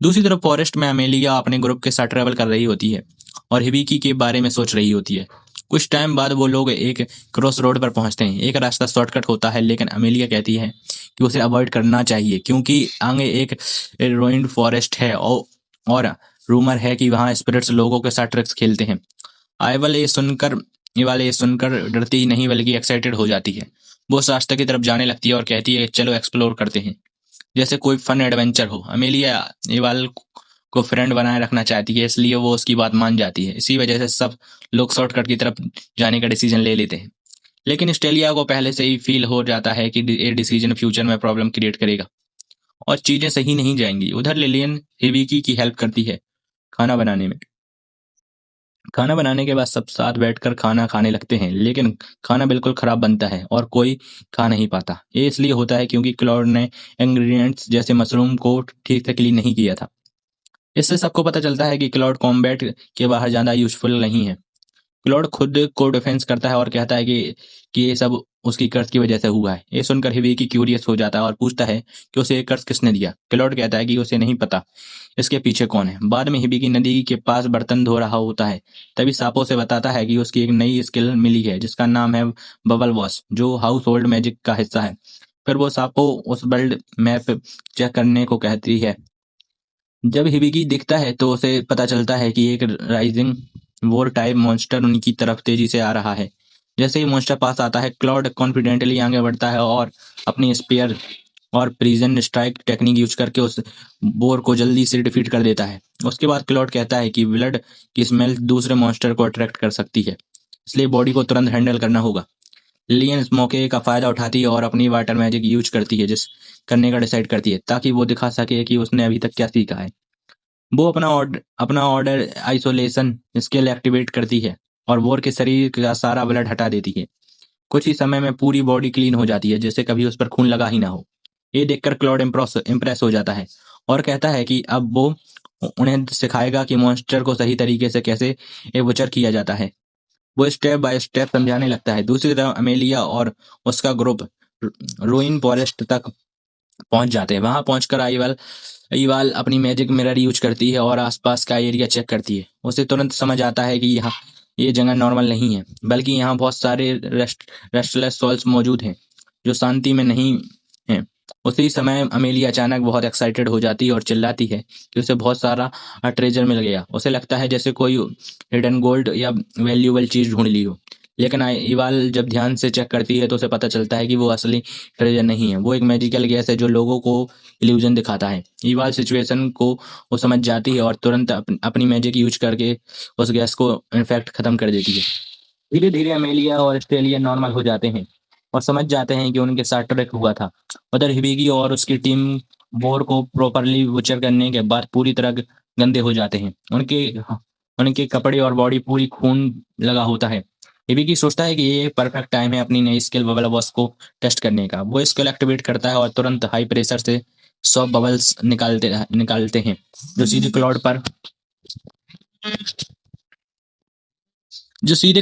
दूसरी तरफ फॉरेस्ट में अमेलिया अपने ग्रुप के साथ ट्रेवल कर रही होती है और हिबिकी के बारे में सोच रही होती है। कुछ टाइम बाद वो लोग एक क्रॉस रोड पर पहुंचते हैं। एक रास्ता शॉर्टकट होता है लेकिन अमेलिया कहती है कि उसे अवॉइड करना चाहिए क्योंकि आगे एक रोइंड फॉरेस्ट है और रूमर है कि वहाँ स्पिरिट्स लोगों के साथ ट्रिक्स खेलते हैं। आइवल ये वाले ये सुनकर डरती ही नहीं बल्कि एक्साइटेड हो जाती है। वो उस रास्ते की तरफ जाने लगती है और कहती है चलो एक्सप्लोर करते हैं, जैसे कोई फन एडवेंचर हो। अमेलिया एवाल को फ्रेंड बनाए रखना चाहती है इसलिए वो उसकी बात मान जाती है। इसी वजह से सब लोग शॉर्टकट की तरफ जाने का डिसीजन ले लेते हैं। लेकिन स्टेलिया को पहले से ही फील हो जाता है कि ये डिसीजन फ्यूचर में प्रॉब्लम क्रिएट करेगा और चीजें सही नहीं जाएंगी। उधर लिलियन हिबिकी की हेल्प करती है खाना बनाने में। खाना बनाने के बाद सब साथ बैठकर खाना खाने लगते हैं लेकिन खाना बिल्कुल खराब बनता है और कोई खा नहीं पाता। ये इसलिए होता है क्योंकि क्लॉड ने इंग्रेडिएंट्स जैसे मशरूम को ठीक से क्लीन नहीं किया था। इससे सबको पता चलता है कि क्लॉड कॉम्बैट के बाहर ज्यादा यूजफुल नहीं है। क्लॉड खुद को डिफेंस करता है और कहता है कि ये सब उसकी कर्ज की वजह से हुआ है। ये सुनकर हिबिकी क्यूरियस हो जाता है और पूछता है कि उसे ये कर्ज किसने दिया। क्लॉड कहता है कि उसे नहीं पता इसके पीछे कौन है। बाद में हिबिकी नदी के पास बर्तन धो रहा होता है, तभी सापो से बताता है कि उसकी एक नई स्किल मिली है जिसका नाम है बबल वॉश, जो हाउस होल्ड मैजिक का हिस्सा है। फिर वो सापो उस वर्ल्ड मैप चेक करने को कहती है। जब हिबिकी दिखता है तो उसे पता चलता है कि एक राइजिंग वोर टाइप मॉन्स्टर उनकी तरफ तेजी से आ रहा है। जैसे ही मॉन्स्टर पास आता है, क्लॉड कॉन्फिडेंटली आगे बढ़ता है और अपनी स्पेयर और प्रिजन स्ट्राइक टेक्निक यूज करके उस बोर को जल्दी से डिफीट कर देता है। उसके बाद क्लॉड कहता है कि ब्लड की स्मेल दूसरे मॉन्स्टर को अट्रैक्ट कर सकती है, इसलिए बॉडी को तुरंत हैंडल करना होगा। लिलियन इस मौके का फायदा उठाती है और अपनी वाटर मैजिक यूज करती है, जिस करने का डिसाइड करती है ताकि वो दिखा सके कि उसने अभी तक क्या सीखा है। वो अपना ऑर्डर आइसोलेशन स्किल एक्टिवेट करती है और वोर के शरीर का सारा ब्लड हटा देती है। कुछ ही समय में पूरी बॉडी क्लीन हो जाती है, जैसे कभी उस पर खून लगा ही ना हो। ये देखकर क्लॉड इम्प्रेस हो जाता है और कहता है कि अब वो उन्हें सिखाएगा कि मॉन्स्टर को सही तरीके से कैसे एवोचर किया जाता है। वो स्टेप बाय स्टेप समझाने लगता है। दूसरी तरफ अमेलिया और उसका ग्रुप रूइन फॉरेस्ट तक पहुंच जाते हैं। वहां पहुंचकर ईवाल अपनी मैजिक मिरर यूज करती है और आसपास का एरिया चेक करती है। उसे तुरंत समझ आता है कि यहाँ ये जगह नॉर्मल नहीं है, बल्कि यहाँ बहुत सारे रेस्टलेस सोल्स मौजूद हैं जो शांति में नहीं हैं। उसी समय अमेलिया अचानक बहुत एक्साइटेड हो जाती है और चिल्लाती है कि उसे बहुत सारा ट्रेजर मिल गया। उसे लगता है जैसे कोई हिडन गोल्ड या वैल्यूएबल चीज ढूंढ ली हो। लेकिन ईवाल जब ध्यान से चेक करती है तो उसे पता चलता है कि वो असली ट्रेजर नहीं है, वो एक मैजिकल गैस है जो लोगों को इल्यूजन दिखाता है। ईवाल सिचुएशन को वो समझ जाती है और तुरंत अपनी मैजिक यूज करके उस गैस को इन्फेक्ट खत्म कर देती है। धीरे धीरे अमेलिया और ऑस्ट्रेलिया नॉर्मल हो जाते हैं और समझ जाते हैं कि उनके साथ ट्रैक हुआ था। उधर हिबिगी और उसकी टीम बोर को प्रॉपरली बुचर करने के बाद पूरी तरह गंदे हो जाते हैं। उनके उनके कपड़े और बॉडी पूरी खून लगा होता है। हिबिगी सोचता है कि ये परफेक्ट टाइम है अपनी नई स्किल बबल बॉस को टेस्ट करने का। वो स्किल एक्टिवेट करता है और तुरंत हाई प्रेशर से 100 बबल्स निकालते हैं जो सीधे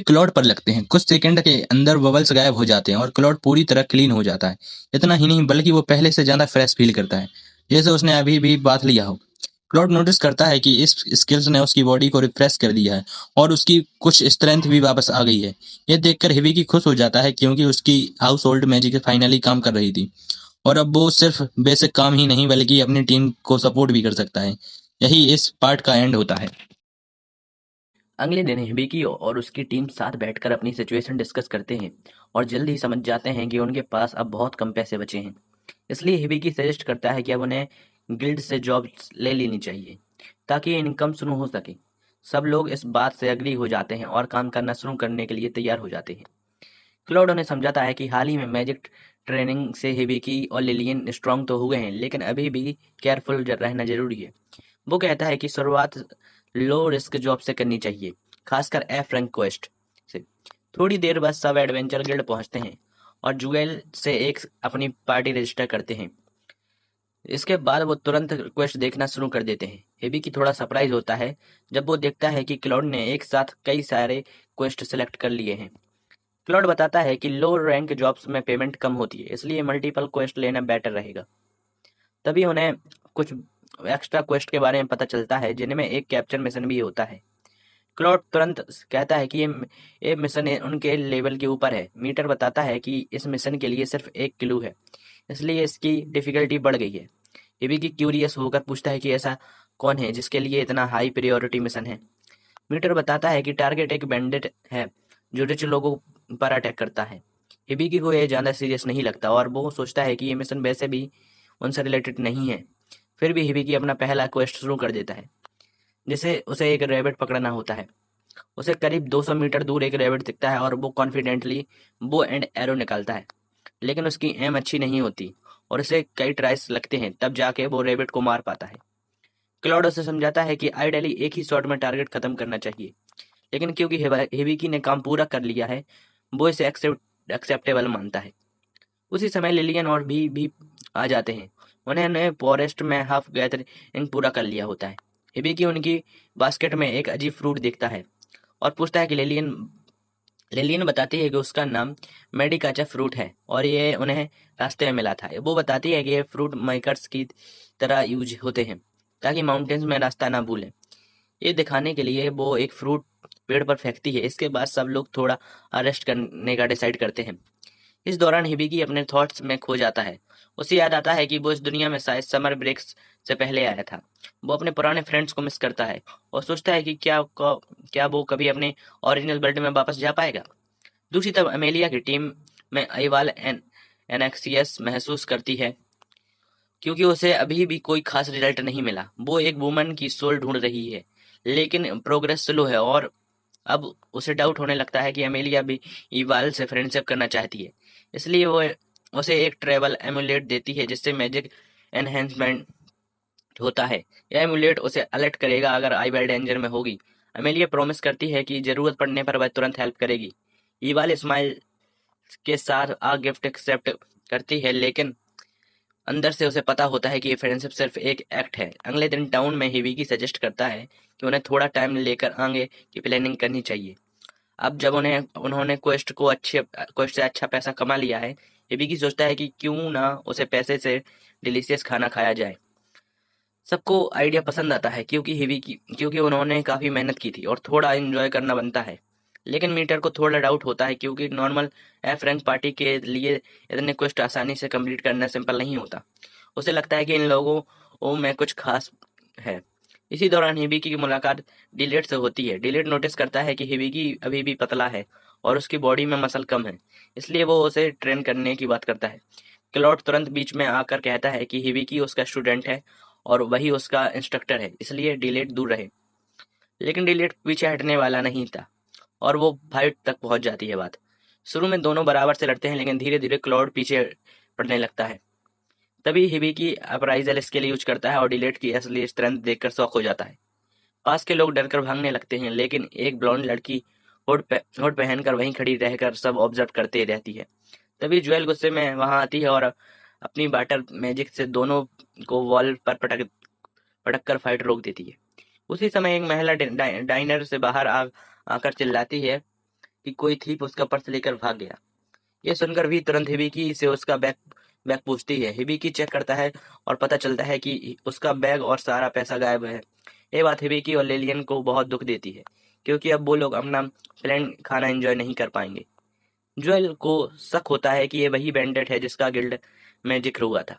क्लॉड पर लगते हैं। कुछ सेकंड के अंदर बबल्स गायब हो जाते हैं और क्लॉड पूरी तरह क्लीन हो जाता है। इतना ही नहीं बल्कि वो पहले से ज्यादा फ्रेश फील करता है, जैसे उसने अभी भी बात लिया हो। क्लॉड नोटिस करता है कि इस स्किल्स ने उसकी बॉडी को रिफ्रेश कर दिया है और उसकी कुछ स्ट्रेंथ भी वापस आ गई है। ये देखकर हिविकी खुश हो जाता है क्योंकि उसकी हाउस होल्ड मैजिक फाइनली काम कर रही थी और अब वो सिर्फ बेसिक काम ही नहीं बल्कि अपनी टीम को सपोर्ट भी कर सकता है। यही इस पार्ट का एंड होता है। अगले दिन हिबिकी और उसकी टीम साथ बैठकर अपनी सिचुएशन डिस्कस करते हैं और जल्द ही समझ जाते हैं कि उनके पास अब बहुत कम पैसे बचे हैं। इसलिए हिबिकी सजेस्ट करता है कि अब उन्हें गिल्ड से जॉब ले लेनी चाहिए ताकि इनकम शुरू हो सके। सब लोग इस बात से अग्री हो जाते हैं और काम करना शुरू करने के लिए तैयार हो जाते हैं। क्लॉड उन्हें समझाता है कि हाल ही में मैजिक ट्रेनिंग से हिबिकी और लिलियन स्ट्रांग तो हुए हैं, लेकिन अभी भी केयरफुल रहना जरूरी है। वो कहता है कि शुरुआत लो रिस्क जॉब से करनी चाहिए, खासकर एफ रैंक क्वेस्ट से। थोड़ी देर बाद सब एडवेंचर गिल्ड पहुंचते हैं और जुएल से एक अपनी पार्टी रजिस्टर करते हैं। इसके बाद वो तुरंत क्वेस्ट देखना शुरू कर देते हैं। हेबी की थोड़ा सरप्राइज होता है जब वो देखता है कि क्लाउड ने एक साथ कई सारे क्वेस्ट सेलेक्ट कर लिए हैं। क्लाउड बताता है कि लो रैंक जॉब्स में पेमेंट कम होती है, इसलिए मल्टीपल क्वेस्ट लेना बेटर रहेगा। तभी उन्हें कुछ एक्स्ट्रा क्वेस्ट के बारे में पता चलता है जिनमें एक कैप्चर मिशन भी होता है। क्लॉड तुरंत कहता है कि ये मिशन उनके लेवल के ऊपर है। मीटर बताता है कि इस मिशन के लिए सिर्फ एक क्लू है, इसलिए इसकी डिफिकल्टी बढ़ गई है। हिबी की क्यूरियस होकर पूछता है कि ऐसा कौन है जिसके लिए इतना हाई प्रायोरिटी मिशन है। मीटर बताता है कि टारगेट एक बैंडिट है जो रिच लोगों पर अटैक करता है। हिबिकी को यह ज्यादा सीरियस नहीं लगता और वो सोचता है कि ये मिशन वैसे भी उनसे रिलेटेड नहीं है। फिर भी हिबिकी अपना पहला क्वेस्ट शुरू कर देता है, जिसे उसे एक रैबिट पकड़ना होता है। उसे करीब 200 मीटर दूर एक रैबिट दिखता है और वो कॉन्फिडेंटली बो एंड एरो निकालता है, लेकिन उसकी एम अच्छी नहीं होती और उसे कई ट्राइस लगते हैं, तब जाके वो रैबिट को मार पाता है। क्लाउड उसे समझाता है कि आइडियली एक ही शॉट में टारगेट खत्म करना चाहिए, लेकिन क्योंकि हिबिकी ने काम पूरा कर लिया है, वो इसे एक्सेप्टेबल मानता है। उसी समय लिलियन और भी आ जाते हैं। उन्होंने फॉरेस्ट में हाफ गैदरिंग पूरा कर लिया होता है। हिबिकी उनकी बास्केट में एक अजीब फ्रूट देखता है और पूछता है कि लिलियन लिलियन बताती है कि उसका नाम मेडिकाचा फ्रूट है और ये उन्हें रास्ते में मिला था। वो बताती है कि ये फ्रूट माइकर्स की तरह यूज होते हैं ताकि माउंटेन्स में रास्ता ना भूलें। ये दिखाने के लिए वो एक फ्रूट पेड़ पर फेंकती है। इसके बाद सब लोग थोड़ा अरेस्ट करने का डिसाइड करते हैं। इस दौरान हिबिकी अपने थॉट्स में खो जाता है। उसे याद आता है कि वो इस दुनिया में शायद समर ब्रेक्स से पहले आया था। वो अपने पुराने फ्रेंड्स को मिस करता है और सोचता है कि क्या वो कभी अपने ओरिजिनल वर्ल्ड में वापस जा पाएगा। दूसरी तरफ अमेलिया की टीम में अईवाल एनेक्सियस महसूस करती है क्योंकि उसे अभी भी कोई खास रिजल्ट नहीं मिला। वो एक वुमन की सोल ढूंढ रही है, लेकिन प्रोग्रेस स्लो है और अब उसे डाउट होने लगता है कि अमेलिया भी ईवाल से फ्रेंडशिप करना चाहती है। इसलिए वो उसे एक ट्रेवल एमुलेट देती है जिससे मैजिक एनहेंसमेंट होता है। यह एमुलेट उसे अलर्ट करेगा अगर आईवाल डेंजर में होगी। अमेलिया प्रॉमिस करती है कि जरूरत पड़ने पर वह तुरंत हेल्प करेगी। ईवाल स्माइल के साथ आ गिफ्ट एक्सेप्ट करती है, लेकिन अंदर से उसे पता होता है कि ये फ्रेंडशिप सिर्फ एक एक्ट है। अगले दिन टाउन में हिबिकी सजेस्ट करता है कि उन्हें थोड़ा टाइम लेकर आगे की प्लानिंग करनी चाहिए। अब जब उन्होंने क्वेस्ट से अच्छा पैसा कमा लिया है, हिबिकी सोचता है कि क्यों ना उसे पैसे से डिलीशियस खाना खाया जाए। सबको आइडिया पसंद आता है क्योंकि उन्होंने काफी मेहनत की थी और थोड़ा एंजॉय करना बनता है। लेकिन मीटर को थोड़ा डाउट होता है क्योंकि नॉर्मल एफ रैंक पार्टी के लिए इतने क्वेस्ट आसानी से कंप्लीट करना सिंपल नहीं होता। उसे लगता है कि इन लोगों में कुछ खास है। इसी दौरान हिबिकी की मुलाकात डिलेट से होती है। डिलेट नोटिस करता है कि हिबिकी अभी भी पतला है और उसकी बॉडी में मसल कम है, इसलिए वो उसे ट्रेन करने की बात करता है। क्लॉड तुरंत बीच में आकर कहता है कि हिबिकी उसका स्टूडेंट है और वही उसका इंस्ट्रक्टर है, इसलिए डिलेट दूर रहे। लेकिन डिलेट पीछे हटने वाला नहीं था और वो फाइट तक पहुंच जाती है बात। शुरू में दोनों बराबर से लड़ते हैं, लेकिन धीरे धीरे क्लॉड पीछे पड़ने लगता है। तभी हिबिकी अपराइजल स्किल यूज करता है और डिलेट की असली स्ट्रेंथ देखकर शॉक हो जाता है। पास के लोग डरकर भागने लगते हैं, लेकिन एक ब्लॉन्ड लड़की हुड पहनकर वहीं खड़ी रहकर सब ऑब्जर्व करते रहती है। तभी ज्वेल गुस्से में वहां आती है और अपनी वाटर मैजिक से दोनों को वॉल पर पटक पटक कर फाइट रोक देती है। उसी समय एक महिला डाइनर से बाहर आकर चिल्लाती है कि कोई थीप उसका पर्स लेकर भाग गया। ये सुनकर भी तुरंत हिबिकी से उसका बैग बैग पूछती है। हिबिकी चेक करता है और पता चलता है कि उसका बैग और सारा पैसा गायब है। ये बात हिबिकी और लेलियन को बहुत दुख देती है क्योंकि अब वो लोग अपना प्लान खाना एंजॉय नहीं कर पाएंगे। ज्वेल को शक होता है कि ये वही बैंडेट है जिसका गिल्ड में जिक्र हुआ था।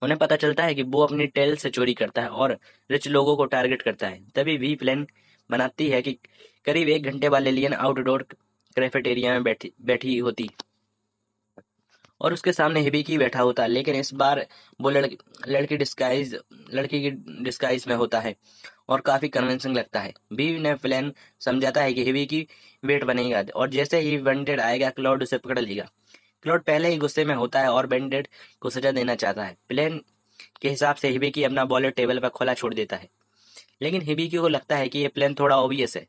उन्हें पता चलता है कि वो अपनी टेल से चोरी करता है और रिच लोगों को टारगेट करता है। तभी वी प्लान बनाती है कि करीब 1 घंटे बाद लेलियन आउटडोर कैफेटेरिया में बैठी बैठी होती और उसके सामने हिबिकी बैठा होता, लेकिन इस बार वो लड़की लड़की की डिस्गाइज में होता है और काफी कन्विंसिंग लगता है। बी ने प्लान समझाता है कि हिबिकी वेट बनेगा और जैसे ही वेंटेड आएगा क्लाउड उसे पकड़ लेगा। क्लाउड पहले ही गुस्से में होता है और बेंडेड को सजा देना चाहता है। प्लान के हिसाब से हिबिकी अपना बॉलर टेबल पर खुला छोड़ देता है, लेकिन हिबिकी को लगता है कि ये प्लान थोड़ा ऑब्वियस है।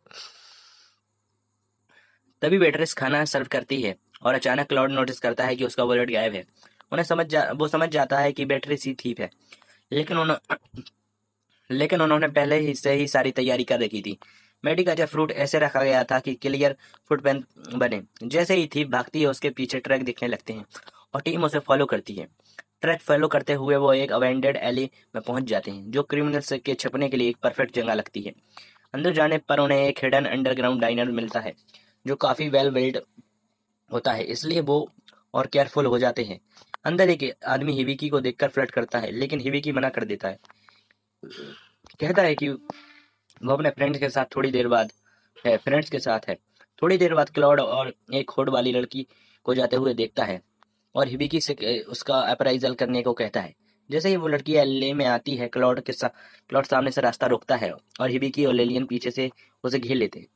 तभी वेट्रेस खाना सर्व करती है और अचानक क्लाउड नोटिस करता है कि उसका वॉलेट गायब है। वो समझ जाता है कि बैटरी सी थीप है, लेकिन उन्होंने पहले ही से ही सारी तैयारी कर रखी थी। मेडिकाचा फ्रूट ऐसे रखा गया था कि क्लियर फुटप्रिंट बने। जैसे ही थीप भागती है उसके पीछे ट्रैक दिखने लगते हैं और टीम उसे फॉलो करती है। ट्रैक फॉलो करते हुए वो एक अबैंडेड एली में पहुंच जाते हैं जो क्रिमिनल्स के छुपने के लिए एक परफेक्ट जगह लगती है। अंदर जाने पर उन्हें एक हिडन अंडरग्राउंड डाइनर मिलता है जो काफी वेल बिल्ड होता है, इसलिए वो और केयरफुल हो जाते हैं। अंदर एक आदमी हिबिकी को देखकर फ्लर्ट करता है, लेकिन हिबिकी मना कर देता है। कहता है कि वो अपने फ्रेंड्स के साथ है। थोड़ी देर बाद क्लॉड और एक होड वाली लड़की को जाते हुए देखता है और हिबिकी से उसका अप्राइजल करने को कहता है। जैसे ही वो लड़की एल्ले में आती है, क्लॉड सामने से रास्ता रोकता है और हिबिकी और लेलियन पीछे से उसे घेर लेते हैं।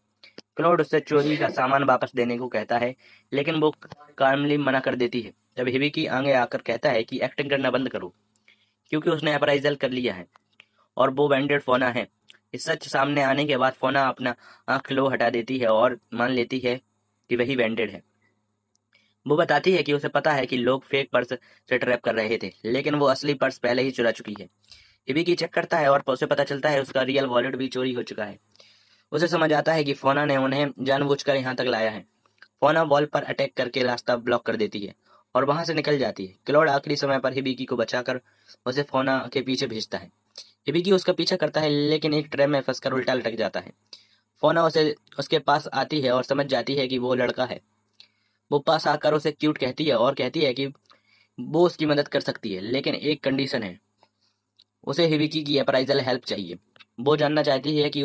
क्लॉड उससे चोरी का सामान वापस देने को कहता है, लेकिन वो कामली मना कर देती है। जब हिबिकी आगे आकर कहता है कि एक्टिंग करना बंद करो क्योंकि उसने अप्राइजल कर लिया है और वो बैंडेड फोना है। इस सच सामने आने के बाद फोना अपना आंख लो हटा देती है और मान लेती है कि वही बैंडेड है। वो बताती है कि उसे पता है कि लोग फेक पर्स से ट्रैप कर रहे थे, लेकिन वो असली पर्स पहले ही चुरा चुकी है। हिबिकी चेक करता है और उसे पता चलता है उसका रियल वॉलेट भी चोरी हो चुका है। उसे समझ आता है कि फोना ने उन्हें जानबूझकर यहाँ तक लाया है। फोना वॉल पर अटैक करके रास्ता ब्लॉक कर देती है और वहां से निकल जाती है। क्लॉड आखिरी समय पर हिबिकी को बचाकर उसे फोना के पीछे भेजता है। हिबिकी उसका पीछा करता है, लेकिन एक ट्रैप में फंसकर उल्टा लटक जाता है। फोना उसे उसके पास आती है और समझ जाती है कि वो लड़का है। वो पास आकर उसे क्यूट कहती है और कहती है कि वो उसकी मदद कर सकती है, लेकिन एक कंडीशन है, उसे हिबिकी की अप्राइजल हेल्प चाहिए। वो जानना चाहती है कि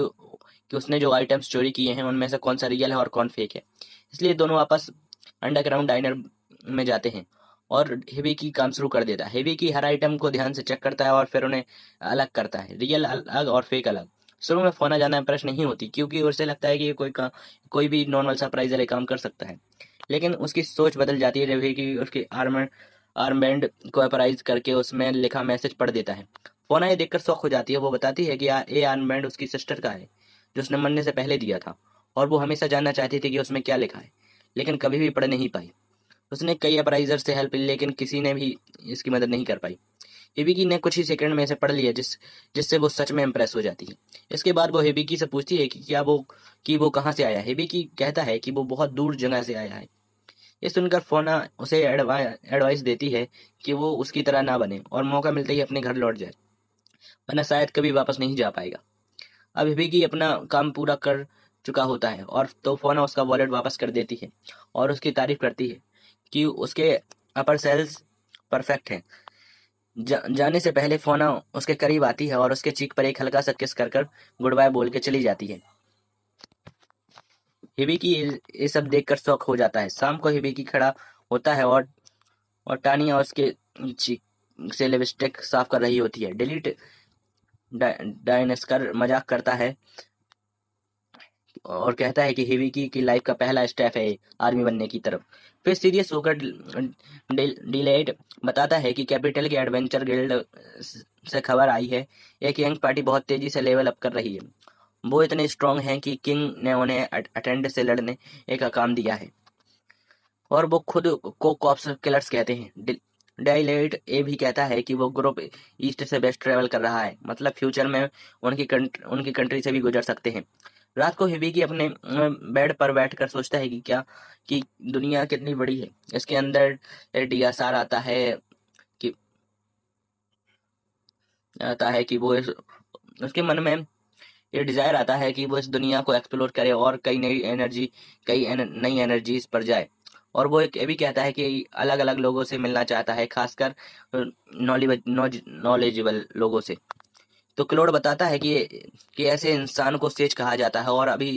उसने जो आइटम्स चोरी किए हैं उनमें से कौन सा रियल है और कौन फेक है। इसलिए दोनों आपस अंडरग्राउंड डाइनर में जाते हैं और हिबिकी काम शुरू कर देता है। हिबिकी हर आइटम को ध्यान से चेक करता है और फिर उन्हें अलग करता है, रियल अलग और फेक अलग। शुरू में फोना ज्यादा इंप्रेस नहीं होती क्योंकि उसे लगता है कि कोई भी नॉर्मल सरप्राइजर काम कर सकता है, लेकिन उसकी सोच बदल जाती है जब हिबिकी उसके आर्मबैंड को अपराइज करके उसमें लिखा मैसेज पढ़ देता है। फोना ये देखकर शौक हो जाती है। वो बताती है कि ये आर्मबैंड उसकी सिस्टर का है जो उसने मरने से पहले दिया था, और वो हमेशा जानना चाहती थी कि उसमें क्या लिखा है, लेकिन कभी भी पढ़ नहीं पाई। उसने कई अप्राइजर से हेल्प ली लेकिन किसी ने भी इसकी मदद नहीं कर पाई। हिबिकी ने कुछ ही सेकंड में इसे पढ़ लिया जिससे वो सच में इम्प्रेस हो जाती है। इसके बाद वो हिबिकी से पूछती है कि वो कहाँ से आया है। हिबिकी कहता है कि वो बहुत दूर जगह से आया है। ये सुनकर फोना उसे एडवाइस देती है कि वो उसकी तरह ना बने और मौका मिलते ही अपने घर लौट जाए, वरना शायद कभी वापस नहीं जा पाएगा। अब हिबिकी अपना काम पूरा कर चुका होता है और तो फोना उसका वॉलेट वापस कर देती है और उसकी तारीफ करती है कि उसके अपर सेल्स परफेक्ट हैं। जाने से पहले फोना उसके करीब आती है और उसके चीक पर एक हल्का सा किस कर कर गुड बाय बोल के चली जाती है। हिबिकी ये सब देखकर शौक हो जाता है। शाम को हिबिकी खड़ा होता है और टानिया उसके चीक से लिपस्टिक साफ कर रही होती है। डिलीट डायनेस्कर मजाक करता है और कहता है कि हिबिकी की लाइफ का पहला स्टेप है आर्मी बनने की तरफ। फिर सीरियस होकर डिलेट बताता है कि कैपिटल के एडवेंचर गिल्ड से खबर आई है, एक यंग पार्टी बहुत तेजी से लेवल अप कर रही है। वो इतने स्ट्रांग हैं कि किंग ने उन्हें अटेंड से लड़ने का काम दिया है और वो खुद को कॉप्स किलर्स कहते हैं। डायलेट ये भी कहता है कि वो ग्रुप ईस्ट से वेस्ट ट्रेवल कर रहा है, मतलब फ्यूचर में उनकी कंट्री से भी गुजर सकते हैं। रात को हिबिकी अपने बेड पर बैठकर सोचता है कि दुनिया कितनी बड़ी है। इसके अंदर डीएसआर कि आता है कि उसके मन में ये डिजायर आता है कि वो इस दुनिया को एक्सप्लोर करे और कई नई एनर्जीज पर जाए। और वो एक ये भी कहता है कि अलग अलग लोगों से मिलना चाहता है, खासकर नॉलेजेबल लोगों से। तो क्लोड बताता है कि ऐसे इंसान को सेज कहा जाता है और अभी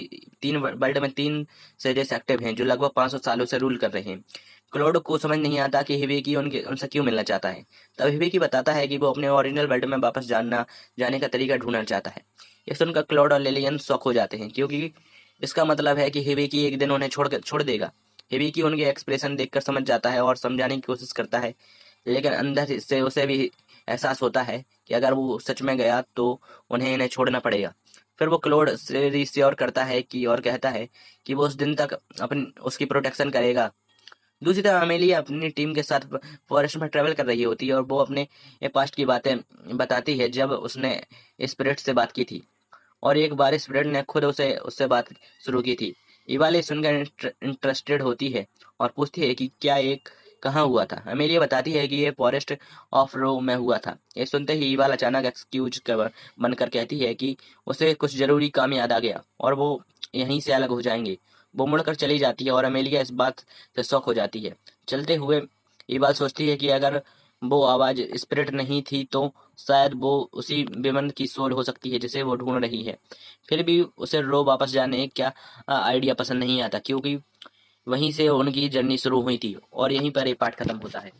वर्ल्ड में 3 सेजेस एक्टिव हैं जो लगभग 500 सालों से रूल कर रहे हैं। क्लोड को समझ नहीं आता कि हिबिकी उनसे क्यों मिलना चाहता है। तब हिबिकी बताता है कि वो अपने ओरिजिनल वर्ल्ड में वापस जाने का तरीका ढूंढना चाहता है। ये सुनकर क्लोड और लिलियन शॉक हो जाते हैं क्योंकि इसका मतलब है कि हिबिकी एक दिन उन्हें छोड़ देगा। हिबिकी उनके एक्सप्रेशन देखकर समझ जाता है और समझाने की कोशिश करता है, लेकिन अंदर से उसे भी एहसास होता है कि अगर वो सच में गया तो उन्हें इन्हें छोड़ना पड़ेगा। फिर वो क्लोड से रिश्योर करता है कि और कहता है कि वो उस दिन तक अपनी उसकी प्रोटेक्शन करेगा। दूसरी तरफ अमेलिया अपनी टीम के साथ फॉरेस्ट में ट्रेवल कर रही होती है और वो अपने पास्ट की बातें बताती है जब उसने स्पिरिट से बात की थी, और एक बार स्पिरिट ने खुद उसे उससे बात शुरू की थी। इवाले सुनकर इंटरेस्टेड होती है और पूछती है कि क्या एक कहाँ हुआ था। अमेलिया बताती है कि ये फॉरेस्ट ऑफ रो में हुआ था। ये सुनते ही इवाल अचानक एक्सक्यूज बनकर कहती है कि उसे कुछ जरूरी काम याद आ गया और वो यहीं से अलग हो जाएंगे। वो मुड़कर चली जाती है और अमेलिया इस बात से शॉक हो जाती है। चलते हुए इवाल सोचती है कि अगर वो आवाज स्पिरिट नहीं थी तो शायद वो उसी विमन की सोल हो सकती है जिसे वो ढूंढ रही है। फिर भी उसे रो वापस जाने क्या आइडिया पसंद नहीं आता क्योंकि वहीं से उनकी जर्नी शुरू हुई थी और यहीं पर ये पार्ट खत्म होता है।